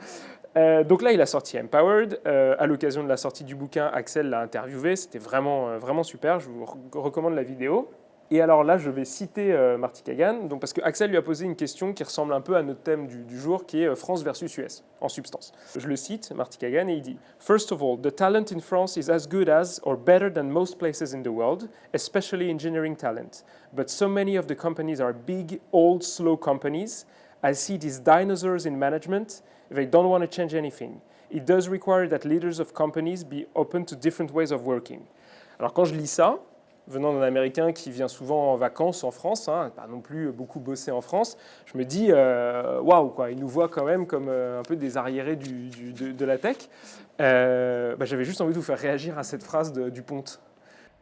Donc là, il a sorti Empowered. À l'occasion de la sortie du bouquin, Axel l'a interviewé. C'était vraiment, vraiment super. Je vous recommande la vidéo. Et alors là, je vais citer Marty Kagan, donc parce que Axel lui a posé une question qui ressemble un peu à notre thème du jour, qui est France versus US, en substance. Je le cite, Marty Kagan, et il dit « First of all, the talent in France is as good as or better than most places in the world, especially engineering talent. But so many of the companies are big, old, slow companies. I see these dinosaurs in management. They don't want to change anything. It does require that leaders of companies be open to different ways of working. » Alors quand je lis ça, venant d'un Américain qui vient souvent en vacances en France, pas non plus beaucoup bossé en France, je me dis, waouh, quoi, il nous voit quand même comme un peu des arriérés de la tech. J'avais juste envie de vous faire réagir à cette phrase du ponte.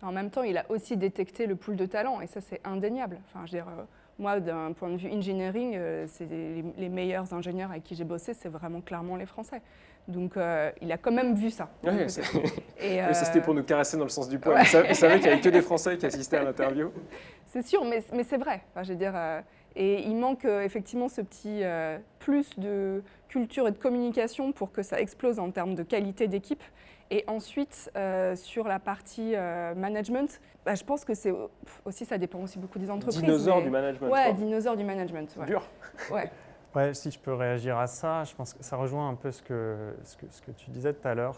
En même temps, il a aussi détecté le pool de talent, et ça, c'est indéniable. Enfin, je veux dire, Moi, d'un point de vue engineering, c'est les meilleurs ingénieurs avec qui j'ai bossé, c'est vraiment clairement les Français. Donc, il a quand même vu ça.
Ouais,
Et,
ça, c'était pour nous caresser dans le sens du poil.
Ouais.
Vous savez qu'il n'y avait que des Français qui assistaient à l'interview.
C'est sûr, mais c'est vrai. Enfin, je veux dire, et il manque effectivement ce petit plus de culture et de communication pour que ça explose en termes de qualité d'équipe. Et ensuite, sur la partie management, je pense que c'est aussi, ça dépend aussi beaucoup des entreprises.
Dinosaure du management.
Ouais, dinosaure du management. Ouais.
Dur.
Ouais.
Ouais, si je peux réagir à ça, je pense que ça rejoint un peu ce que tu disais tout à l'heure.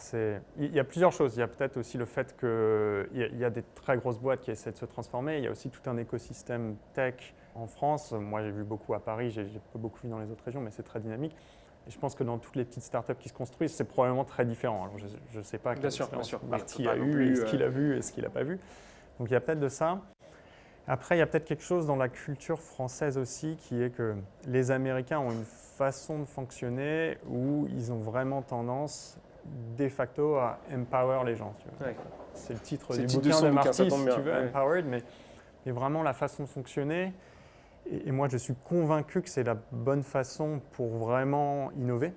Il y a plusieurs choses. Il y a peut-être aussi le fait qu'il y a des très grosses boîtes qui essaient de se transformer. Il y a aussi tout un écosystème tech en France. Moi, j'ai vu beaucoup à Paris, j'ai pas beaucoup vu dans les autres régions, mais c'est très dynamique. Et je pense que dans toutes les petites startups qui se construisent, c'est probablement très différent. Alors, je ne sais pas quelle expérience Marty a eu, ce qu'il a vu et ce qu'il n'a pas vu. Donc, il y a peut-être de ça. Après, il y a peut-être quelque chose dans la culture française aussi qui est que les Américains ont une façon de fonctionner où ils ont vraiment tendance de facto à empower les gens.
Ouais.
C'est le titre du bouquin de Marty, si tu veux,
ouais.
Empowered, mais vraiment la façon de fonctionner. Et moi, je suis convaincu que c'est la bonne façon pour vraiment innover.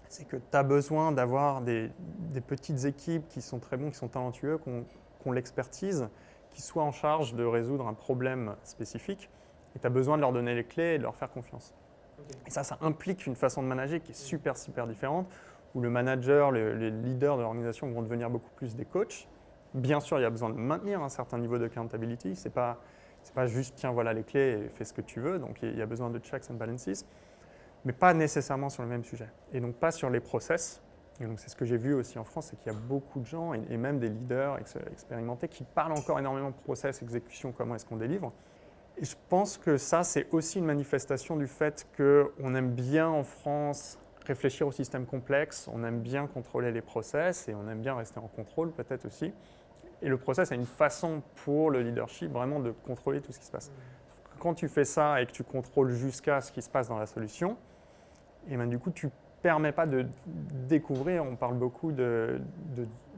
C'est que tu as besoin d'avoir des petites équipes qui sont très bons, qui sont talentueux, qui ont l'expertise, qui soient en charge de résoudre un problème spécifique. Et tu as besoin de leur donner les clés et de leur faire confiance. Okay. Et ça implique une façon de manager qui est super différente, où le manager, les leaders de l'organisation vont devenir beaucoup plus des coachs. Bien sûr, il y a besoin de maintenir un certain niveau de accountability. C'est pas juste, tiens, voilà les clés et fais ce que tu veux. Donc, il y a besoin de checks and balances, mais pas nécessairement sur le même sujet. Et donc, pas sur les process. Et donc, c'est ce que j'ai vu aussi en France, c'est qu'il y a beaucoup de gens, et même des leaders expérimentés, qui parlent encore énormément de process, exécution, comment est-ce qu'on délivre. Et je pense que ça, c'est aussi une manifestation du fait qu'on aime bien en France réfléchir au système complexe, on aime bien contrôler les process, et on aime bien rester en contrôle peut-être aussi. Et le process a une façon pour le leadership vraiment de contrôler tout ce qui se passe. Quand tu fais ça et que tu contrôles jusqu'à ce qui se passe dans la solution, et ben du coup, tu ne permets pas de découvrir, on parle beaucoup de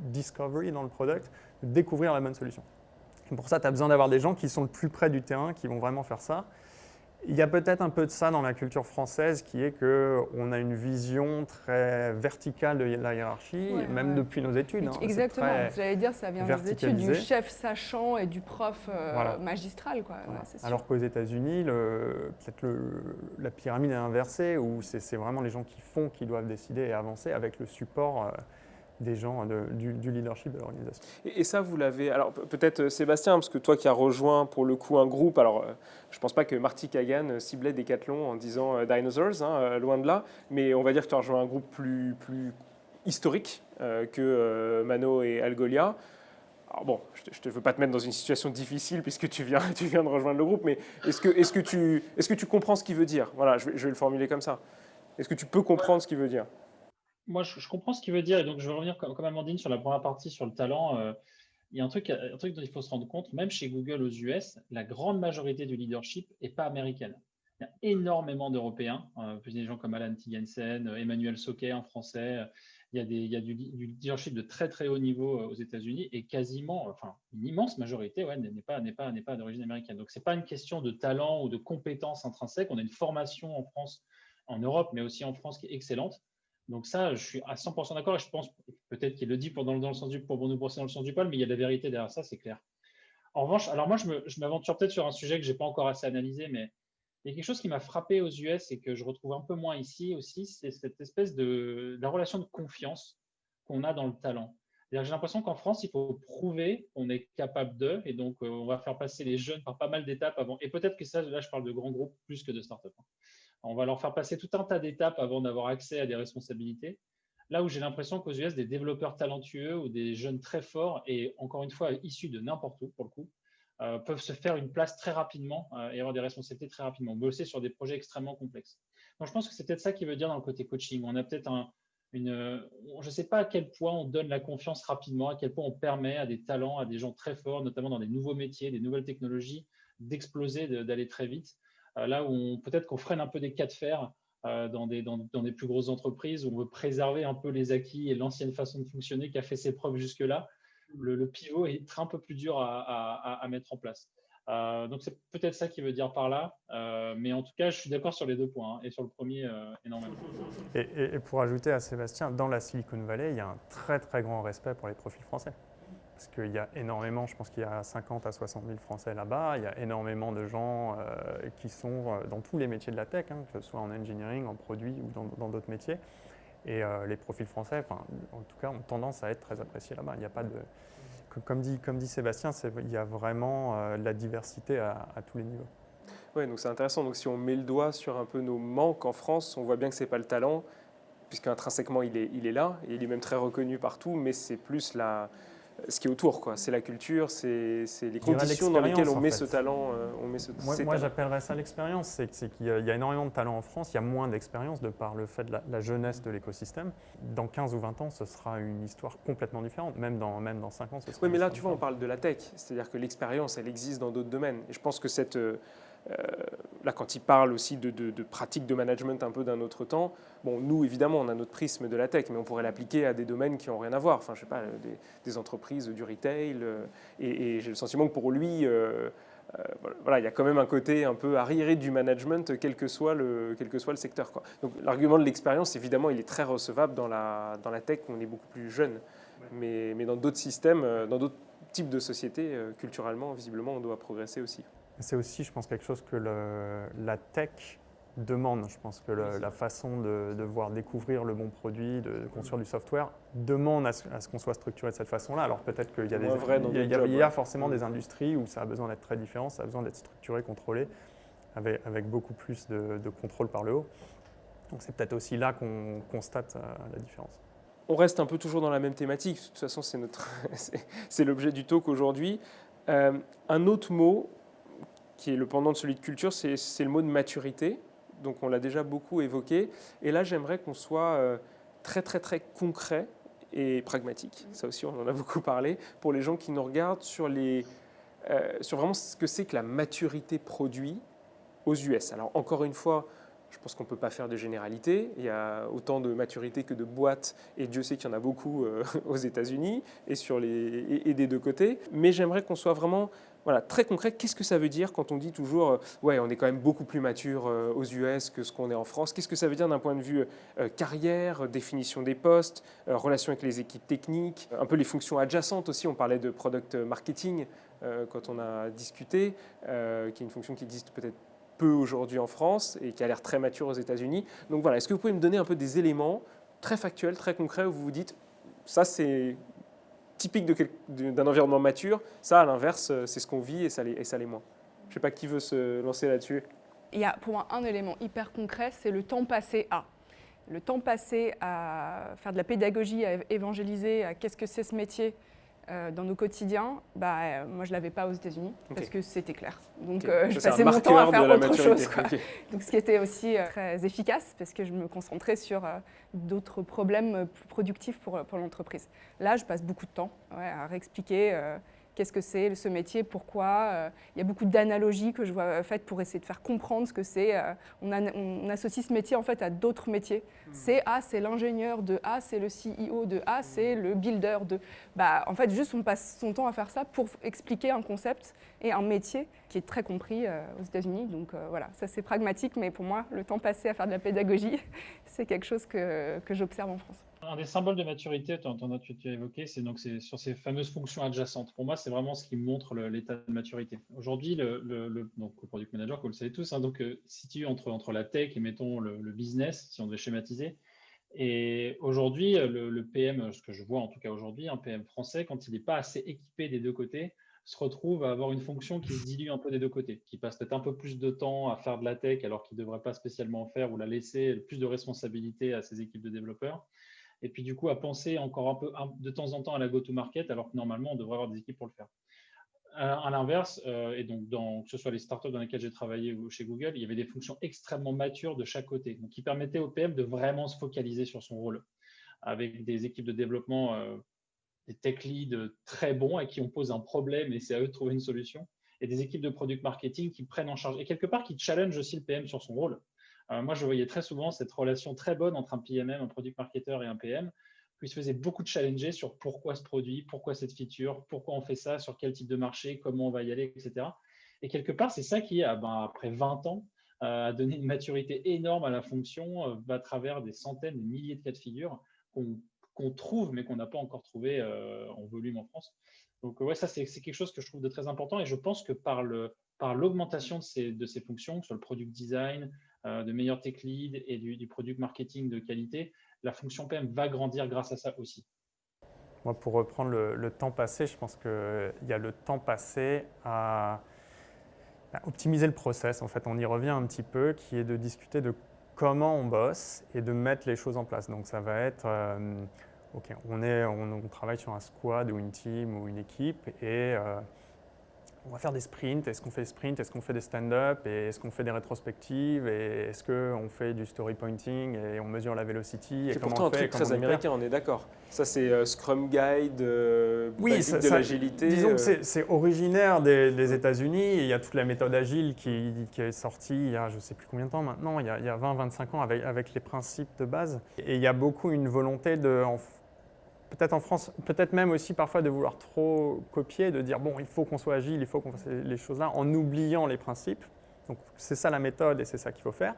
discovery dans le product, de découvrir la bonne solution. Et pour ça, tu as besoin d'avoir des gens qui sont le plus près du terrain, qui vont vraiment faire ça. Il y a peut-être un peu de ça dans la culture française qui est qu'on a une vision très verticale de la hiérarchie, même depuis nos études.
Exactement, j'allais dire ça vient des études du chef sachant et du prof magistral. Quoi.
Voilà. Alors qu'aux États-Unis, peut-être la pyramide est inversée où c'est vraiment les gens qui font qui doivent décider et avancer avec le support des gens du leadership de l'organisation.
Et ça, vous l'avez... Alors peut-être Sébastien, parce que toi qui as rejoint pour le coup un groupe, alors je ne pense pas que Marty Kagan ciblait Decathlon en disant Dinosaurs, loin de là, mais on va dire que tu as rejoint un groupe plus historique que Mano et Algolia. Alors bon, je ne veux pas te mettre dans une situation difficile puisque tu viens de rejoindre le groupe, mais est-ce que tu comprends ce qu'il veut dire? Voilà, je vais le formuler comme ça. Est-ce que tu peux comprendre ce qu'il veut dire?
Moi, je comprends ce qu'il veut dire, et donc je vais revenir comme Amandine sur la première partie, sur le talent. Il y a un truc dont il faut se rendre compte, même chez Google aux US, la grande majorité du leadership n'est pas américaine. Il y a énormément d'Européens, des gens comme Alan Tigensen, Emmanuel Soquet en français. Il y a du leadership de très très haut niveau aux États-Unis, et quasiment, enfin une immense majorité n'est pas d'origine américaine. Donc c'est pas une question de talent ou de compétences intrinsèques. On a une formation en France, en Europe, mais aussi en France qui est excellente. Donc ça, je suis à 100% d'accord, et je pense peut-être qu'il le dit pour nous brosser dans le sens du poil, mais il y a de la vérité derrière ça, c'est clair. En revanche, alors moi, je m'aventure peut-être sur un sujet que je n'ai pas encore assez analysé, mais il y a quelque chose qui m'a frappé aux US et que je retrouve un peu moins ici aussi, c'est cette espèce de la relation de confiance qu'on a dans le talent. J'ai l'impression qu'en France, il faut prouver qu'on est capable d'eux, et donc on va faire passer les jeunes par pas mal d'étapes avant. Et peut-être que ça, là, je parle de grands groupes plus que de startups. On va leur faire passer tout un tas d'étapes avant d'avoir accès à des responsabilités. Là où j'ai l'impression qu'aux US, des développeurs talentueux ou des jeunes très forts, et encore une fois issus de n'importe où pour le coup, peuvent se faire une place très rapidement et avoir des responsabilités très rapidement, bosser sur des projets extrêmement complexes. Donc je pense que c'est peut-être ça qu'il veut dire dans le côté coaching. On a peut-être je ne sais pas à quel point on donne la confiance rapidement, à quel point on permet à des talents, à des gens très forts, notamment dans des nouveaux métiers, des nouvelles technologies, d'exploser, d'aller très vite. Là où peut-être qu'on freine un peu des cas de fer dans des plus grosses entreprises, où on veut préserver un peu les acquis et l'ancienne façon de fonctionner qui a fait ses preuves jusque-là. Le pivot est un peu plus dur à mettre en place. Donc, c'est peut-être ça qu'il veut dire par là. Mais en tout cas, je suis d'accord sur les deux points, hein, et sur le premier, énormément.
Et pour ajouter à Sébastien, dans la Silicon Valley, il y a un très très grand respect pour les profils français. Parce qu'il y a énormément, je pense qu'il y a 50 à 60 000 Français là-bas, il y a énormément de gens qui sont dans tous les métiers de la tech, hein, que ce soit en engineering, en produit ou dans d'autres métiers. Et les profils français, en tout cas, ont tendance à être très appréciés là-bas. Il n'y a pas de, comme dit Sébastien, il y a vraiment de la diversité à tous les niveaux.
Oui, donc c'est intéressant. Donc si on met le doigt sur un peu nos manques en France, on voit bien que ce n'est pas le talent, puisqu'intrinsèquement il est là, et il est même très reconnu partout, mais c'est plus ce qui est autour, quoi. C'est la culture, c'est les conditions dans lesquelles on met ce talent.
Moi j'appellerais ça l'expérience. C'est qu'il y a énormément de talent en France, il y a moins d'expérience de par le fait de la jeunesse de l'écosystème. Dans 15 ou 20 ans, ce sera une histoire complètement différente. Même dans 5 ans, ce sera.
Oui, mais là, tu vois, on parle de la tech. C'est-à-dire que l'expérience, elle existe dans d'autres domaines. Et je pense que là, quand il parle aussi de pratiques de management un peu d'un autre temps, bon, nous, évidemment, on a notre prisme de la tech, mais on pourrait l'appliquer à des domaines qui n'ont rien à voir. Enfin, je sais pas, des entreprises, du retail. Et j'ai le sentiment que pour lui, voilà, il y a quand même un côté un peu arriéré du management, quel que soit le secteur, quoi. Donc, l'argument de l'expérience, évidemment, il est très recevable dans la tech, où on est beaucoup plus jeune. Mais dans d'autres systèmes, dans d'autres types de sociétés, culturellement, visiblement, on doit progresser aussi.
C'est aussi, je pense, quelque chose que la tech demande. Je pense que la façon de voir découvrir le bon produit, de construire du software, demande à ce qu'on soit structuré de cette façon-là. Alors peut-être qu'il y a, il y a forcément des industries où ça a besoin d'être très différent, ça a besoin d'être structuré, contrôlé, avec beaucoup plus de contrôle par le haut. Donc c'est peut-être aussi là qu'on constate la différence.
On reste un peu toujours dans la même thématique. De toute façon, c'est l'objet du talk aujourd'hui. Un autre mot qui est le pendant de celui de culture, c'est le mot de maturité. Donc on l'a déjà beaucoup évoqué. Et là, j'aimerais qu'on soit très, très, très concret et pragmatique. Ça aussi, on en a beaucoup parlé. Pour les gens qui nous regardent sur vraiment ce que c'est que la maturité produit aux US. Alors encore une fois, je pense qu'on ne peut pas faire de généralité. Il y a autant de maturité que de boîtes, et Dieu sait qu'il y en a beaucoup aux États-Unis et des deux côtés. Mais j'aimerais qu'on soit vraiment très concret. Qu'est-ce que ça veut dire quand on dit toujours ouais, on est quand même beaucoup plus mature aux US que ce qu'on est en France? Qu'est-ce que ça veut dire d'un point de vue carrière, définition des postes, relation avec les équipes techniques, un peu les fonctions adjacentes aussi? On parlait de product marketing quand on a discuté, qui est une fonction qui existe peut-être peu aujourd'hui en France et qui a l'air très mature aux États-Unis. Donc voilà, est-ce que vous pouvez me donner un peu des éléments très factuels, très concrets, où vous vous dites ça c'est typique d'un environnement mature, ça à l'inverse c'est ce qu'on vit et ça l'est moins. Je ne sais pas qui veut se lancer là-dessus.
Il y a pour moi un élément hyper concret, c'est le temps passé à. Le temps passé à faire de la pédagogie, à évangéliser, à qu'est-ce que c'est ce métier dans nos quotidiens, moi je ne l'avais pas aux États-Unis parce que c'était clair. Donc je passais mon temps à faire autre chose. Donc ce qui était aussi très efficace parce que je me concentrais sur d'autres problèmes plus productifs pour l'entreprise. Là, je passe beaucoup de temps à réexpliquer qu'est-ce que c'est ce métier, pourquoi. Il y a beaucoup d'analogies que je vois faites pour essayer de faire comprendre ce que c'est. On associe ce métier en fait à d'autres métiers. C'est l'ingénieur, de A, c'est le CEO, de A, c'est le builder. En fait, juste on passe son temps à faire ça pour expliquer un concept et un métier qui est très compris aux États-Unis. Donc voilà, ça c'est pragmatique, mais pour moi, le temps passé à faire de la pédagogie, c'est quelque chose que j'observe en France.
Un des symboles de maturité, tu as évoqué, c'est sur ces fameuses fonctions adjacentes. Pour moi, c'est vraiment ce qui montre l'état de maturité. Aujourd'hui, le product manager, vous le savez tous, situé entre la tech et mettons le business, si on devait schématiser. Et aujourd'hui, le PM, ce que je vois en tout cas aujourd'hui, un PM français, quand il n'est pas assez équipé des deux côtés, se retrouve à avoir une fonction qui se dilue un peu des deux côtés, qui passe peut-être un peu plus de temps à faire de la tech alors qu'il ne devrait pas spécialement en faire, ou la laisser plus de responsabilité à ses équipes de développeurs. Et puis du coup à penser encore un peu de temps en temps à la go-to-market, alors que normalement on devrait avoir des équipes pour le faire. À l'inverse, et donc que ce soit les startups dans lesquelles j'ai travaillé ou chez Google, il y avait des fonctions extrêmement matures de chaque côté, donc qui permettaient au PM de vraiment se focaliser sur son rôle, avec des équipes de développement, des tech leads très bons à qui on pose un problème et c'est à eux de trouver une solution, et des équipes de product marketing qui prennent en charge et quelque part qui challenge aussi le PM sur son rôle. Moi, je voyais très souvent cette relation très bonne entre un PMM, un product marketer et un PM, qui se faisait beaucoup de challenger sur pourquoi ce produit, pourquoi cette feature, pourquoi on fait ça, sur quel type de marché, comment on va y aller, etc. Et quelque part, c'est ça qui, après 20 ans, a donné une maturité énorme à la fonction à travers des centaines, des milliers de cas de figure qu'on trouve, mais qu'on n'a pas encore trouvé en volume en France. Donc, ouais, ça, c'est quelque chose que je trouve de très important. Et je pense que par l'augmentation de ces fonctions, sur le product design, de meilleurs tech lead et du product marketing de qualité, la fonction PM va grandir grâce à ça aussi.
Moi, pour reprendre le temps passé, je pense qu'il y a le temps passé à optimiser le process. En fait, on y revient un petit peu, qui est de discuter de comment on bosse et de mettre les choses en place. Donc, ça va être, OK, on travaille sur un squad ou une team ou une équipe et on va faire des sprints. Est-ce qu'on fait des sprints? Est-ce qu'on fait des stand-up? Et est-ce qu'on fait des rétrospectives? Et est-ce qu'on fait du story pointing et on mesure la velocity?
C'est pourtant un truc très américain, on est d'accord. Ça, c'est Scrum Guide,
oui,
basique de l'agilité.
Disons que c'est originaire des États-Unis. Il y a toute la méthode agile qui est sortie il y a je ne sais plus combien de temps maintenant, il y a 20-25 ans avec les principes de base. Et il y a beaucoup une volonté peut-être en France, peut-être même aussi parfois de vouloir trop copier, de dire bon, il faut qu'on soit agile, il faut qu'on fasse les choses là, en oubliant les principes. Donc c'est ça la méthode et c'est ça qu'il faut faire.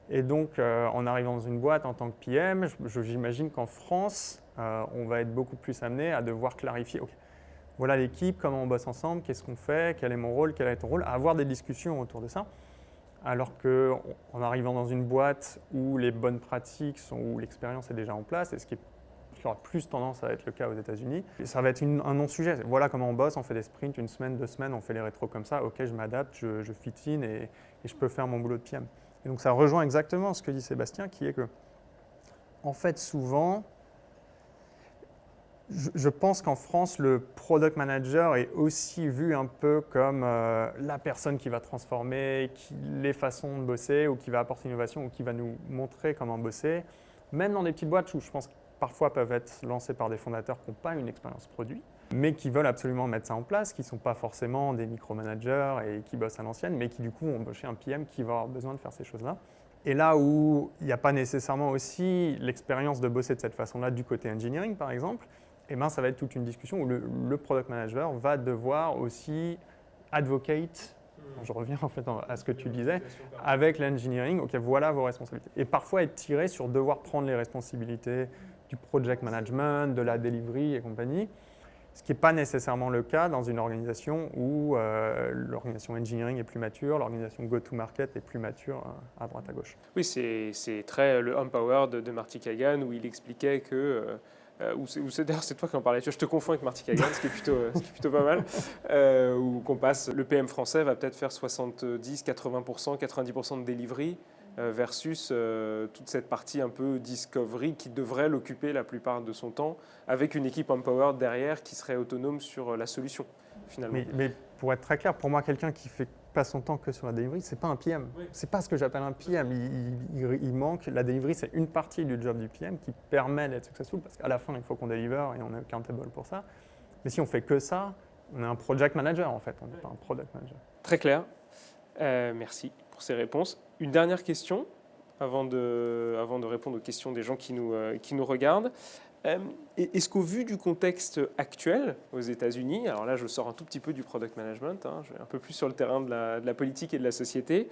Et donc en arrivant dans une boîte en tant que PM, j'imagine qu'en France, on va être beaucoup plus amené à devoir clarifier. Okay, voilà l'équipe, comment on bosse ensemble, qu'est-ce qu'on fait, quel est mon rôle, quel est ton rôle, à avoir des discussions autour de ça. Alors qu'en arrivant dans une boîte où les bonnes pratiques où l'expérience est déjà en place, et ce qui aura plus tendance à être le cas aux États-Unis. Ça va être un non-sujet. Voilà comment on bosse, on fait des sprints, 1 semaine, 2 semaines, on fait les rétros comme ça. OK, je m'adapte, je fit in et je peux faire mon boulot de PM. Et donc ça rejoint exactement ce que dit Sébastien, qui est que, en fait, souvent, je pense qu'en France, le product manager est aussi vu un peu comme la personne qui va transformer les façons de bosser ou qui va apporter l'innovation ou qui va nous montrer comment bosser. Même dans des petites boîtes où je pense parfois peuvent être lancés par des fondateurs qui n'ont pas une expérience produit, mais qui veulent absolument mettre ça en place, qui ne sont pas forcément des micromanagers et qui bossent à l'ancienne, mais qui du coup ont embauché un PM qui va avoir besoin de faire ces choses-là. Et là où il n'y a pas nécessairement aussi l'expérience de bosser de cette façon-là du côté engineering par exemple, eh ben, ça va être toute une discussion où le product manager va devoir aussi advocate. Je reviens en fait à ce que tu disais, avec l'engineering, ok, voilà vos responsabilités. Et parfois être tiré sur devoir prendre les responsabilités du project management, de la delivery et compagnie, ce qui n'est pas nécessairement le cas dans une organisation où l'organisation engineering est plus mature, l'organisation go-to-market est plus mature à droite à gauche.
Oui, c'est très le Empowered de Marty Kagan où il expliquait que d'ailleurs c'est toi qui en parlais, je te confonds avec Marty Kagan, ce qui est plutôt pas mal, où qu'on passe, le PM français va peut-être faire 70, 80%, 90% de delivery versus toute cette partie un peu discovery qui devrait l'occuper la plupart de son temps avec une équipe empowered derrière qui serait autonome sur la solution finalement.
Mais pour être très clair, pour moi quelqu'un qui fait pas son temps que sur la delivery, c'est pas un PM. Oui. C'est pas ce que j'appelle un PM. Il manque, la delivery, c'est une partie du job du PM qui permet d'être successful parce qu'à la fin, il faut qu'on deliver et on est accountable pour ça. Mais si on fait que ça, on est un project manager en fait, on n'est pas un product manager.
Très clair. Merci pour ces réponses. Une dernière question avant de répondre aux questions des gens qui nous regardent. Est-ce qu'au vu du contexte actuel aux États-Unis, alors là je sors un tout petit peu du product management, je vais un peu plus sur le terrain de la politique et de la société,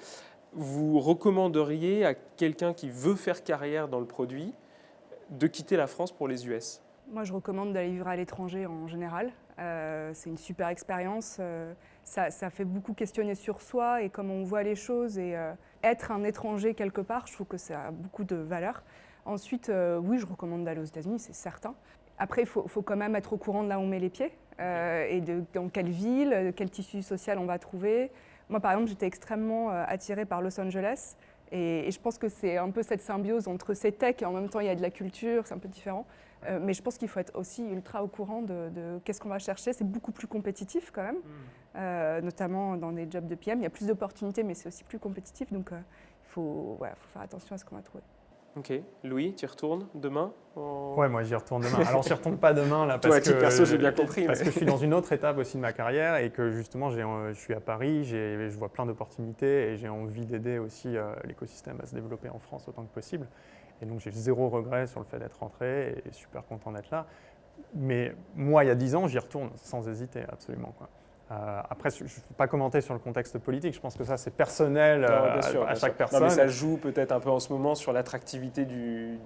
vous recommanderiez à quelqu'un qui veut faire carrière dans le produit de quitter la France pour les US?
Moi je recommande d'aller vivre à l'étranger en général. C'est une super expérience. Ça fait beaucoup questionner sur soi et comment on voit les choses. Et être un étranger quelque part, je trouve que ça a beaucoup de valeur. Ensuite, oui, je recommande d'aller aux États-Unis, c'est certain. Après, il faut quand même être au courant de là où on met les pieds et dans quelle ville, quel tissu social on va trouver. Moi, par exemple, j'étais extrêmement attirée par Los Angeles et je pense que c'est un peu cette symbiose entre ces techs et en même temps, il y a de la culture, c'est un peu différent. Mais je pense qu'il faut être aussi ultra au courant de qu'est-ce qu'on va chercher. C'est beaucoup plus compétitif quand même, notamment dans des jobs de PM. Il y a plus d'opportunités, mais c'est aussi plus compétitif. Donc, il faut faire attention à ce qu'on va trouver.
Ok. Louis, tu y retournes demain
Ouais, moi j'y retourne demain. Alors je n'y retourne pas demain là parce
que perso, j'ai bien compris.
Parce que je suis dans une autre étape aussi de ma carrière et que justement je suis à Paris, je vois plein d'opportunités et j'ai envie d'aider aussi l'écosystème à se développer en France autant que possible. Et donc j'ai zéro regret sur le fait d'être rentré et super content d'être là. Mais moi, il y a 10 ans, j'y retourne sans hésiter, absolument, quoi. Après, je ne vais pas commenter sur le contexte politique, je pense que ça c'est personnel à chaque personne.
Non, mais ça joue peut-être un peu en ce moment sur l'attractivité du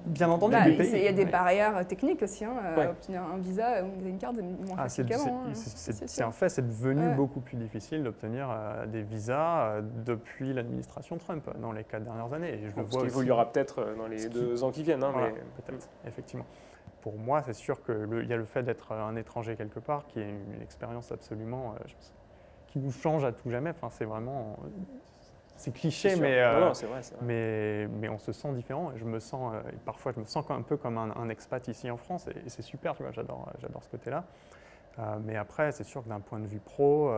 Bien entendu,
Bah,
du
il
pays.
y a des barrières techniques aussi.
Ouais.
Obtenir un visa ou une green card est moins facile qu'avant.
C'est un fait, c'est devenu beaucoup plus difficile d'obtenir des visas depuis l'administration Trump dans les 4 dernières années. Et je le vois
qui évoluera peut-être dans les 2 ans qui viennent. Hein,
voilà,
mais...
peut-être, effectivement. Pour moi, c'est sûr qu'il y a le fait d'être un étranger quelque part qui est une expérience absolument qui vous change à tout jamais. Enfin, c'est vraiment... C'est cliché,
c'est vrai.
Mais on se sent différent. Et parfois, je me sens un peu comme un expat ici en France. Et c'est super, tu vois, j'adore ce côté-là. Mais après, c'est sûr que d'un point de vue pro,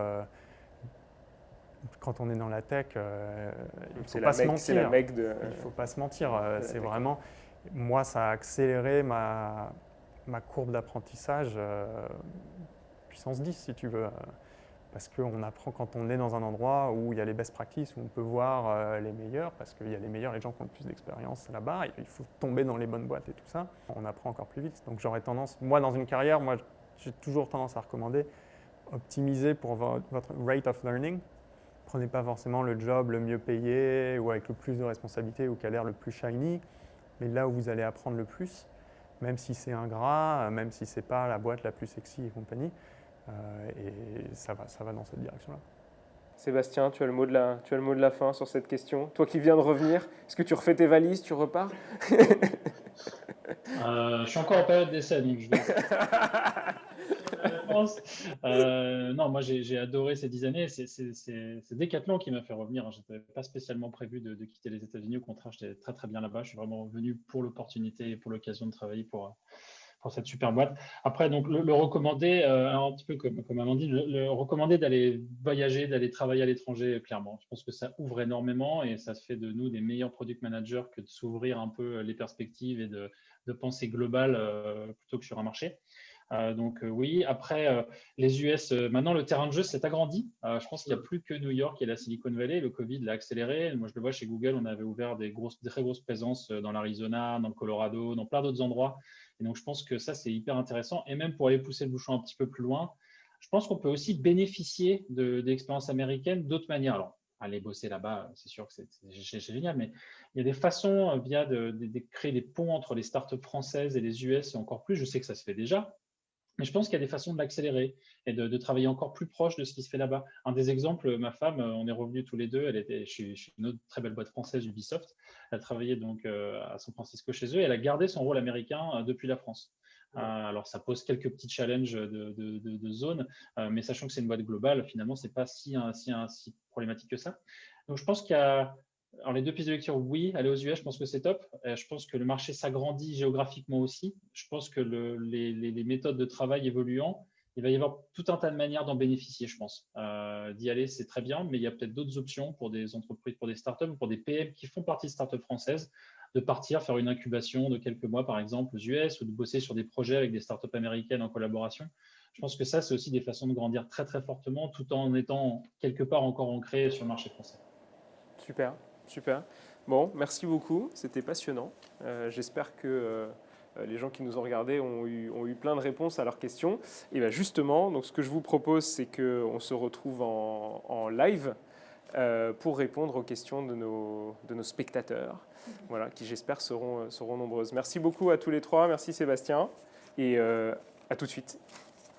quand on est dans la tech, il ne faut pas se mentir.
C'est la mecque de...
Il ne faut pas se mentir. C'est vraiment... Moi, ça a accéléré ma courbe d'apprentissage puissance 10, si tu veux. Parce qu'on apprend quand on est dans un endroit où il y a les best practices, où on peut voir les meilleurs, parce qu'il y a les meilleurs, les gens qui ont le plus d'expérience là-bas. Il faut tomber dans les bonnes boîtes et tout ça. On apprend encore plus vite. Donc j'aurais tendance, moi dans une carrière, j'ai toujours tendance à recommander optimiser pour votre rate of learning. Prenez pas forcément le job le mieux payé ou avec le plus de responsabilités ou qui a l'air le plus shiny, mais là où vous allez apprendre le plus, même si c'est ingrat, même si c'est pas la boîte la plus sexy et compagnie. Et ça va dans cette direction-là.
Sébastien, tu as le mot de la fin sur cette question. Toi qui viens de revenir, est-ce que tu refais tes valises, tu repars?
Je suis encore en période d'essai, donc je vais... non, moi j'ai adoré ces 10 années. C'est Decathlon qui m'a fait revenir. Je n'avais pas spécialement prévu de quitter les États-Unis. Au contraire, j'étais très très bien là-bas. Je suis vraiment venu pour l'opportunité et pour l'occasion de travailler pour cette super boîte. Après, donc le recommander, un petit peu comme Amandine, le recommander d'aller voyager, d'aller travailler à l'étranger, clairement. Je pense que ça ouvre énormément et ça se fait de nous des meilleurs product managers que de s'ouvrir un peu les perspectives et de penser global plutôt que sur un marché. Donc oui, après les US, maintenant le terrain de jeu s'est agrandi. Je pense qu'il n'y a plus que New York et la Silicon Valley. Le Covid l'a accéléré. Moi, je le vois chez Google, on avait ouvert des très grosses présences dans l'Arizona, dans le Colorado, dans plein d'autres endroits. Et donc, je pense que ça, c'est hyper intéressant. Et même pour aller pousser le bouchon un petit peu plus loin, je pense qu'on peut aussi bénéficier d'expériences américaines d'autres manières. Alors, aller bosser là-bas, c'est sûr que c'est génial, mais il y a des façons via de créer des ponts entre les startups françaises et les US et encore plus. Je sais que ça se fait déjà. Mais je pense qu'il y a des façons de l'accélérer et de travailler encore plus proche de ce qui se fait là-bas. Un des exemples, ma femme, on est revenus tous les deux, elle était chez une autre très belle boîte française, Ubisoft. Elle travaillait donc à San Francisco chez eux et elle a gardé son rôle américain depuis la France. Alors, ça pose quelques petits challenges de zone, mais sachant que c'est une boîte globale, finalement, ce n'est pas si problématique que ça. Donc, je pense qu'il y a... Alors, les deux pistes de lecture, oui, aller aux US, je pense que c'est top. Je pense que le marché s'agrandit géographiquement aussi. Je pense que les méthodes de travail évoluant, il va y avoir tout un tas de manières d'en bénéficier, je pense. D'y aller, c'est très bien, mais il y a peut-être d'autres options pour des entreprises, pour des startups ou pour des PM qui font partie de startups françaises, de partir faire une incubation de quelques mois, par exemple, aux US ou de bosser sur des projets avec des startups américaines en collaboration. Je pense que ça, c'est aussi des façons de grandir très, très fortement tout en étant quelque part encore ancré sur le marché français.
Super. Bon, merci beaucoup. C'était passionnant. J'espère que les gens qui nous ont regardés ont eu plein de réponses à leurs questions. Et bien justement, donc ce que je vous propose, c'est qu'on se retrouve en live pour répondre aux questions de nos spectateurs, voilà, qui j'espère seront nombreuses. Merci beaucoup à tous les trois. Merci Sébastien. Et à tout de suite.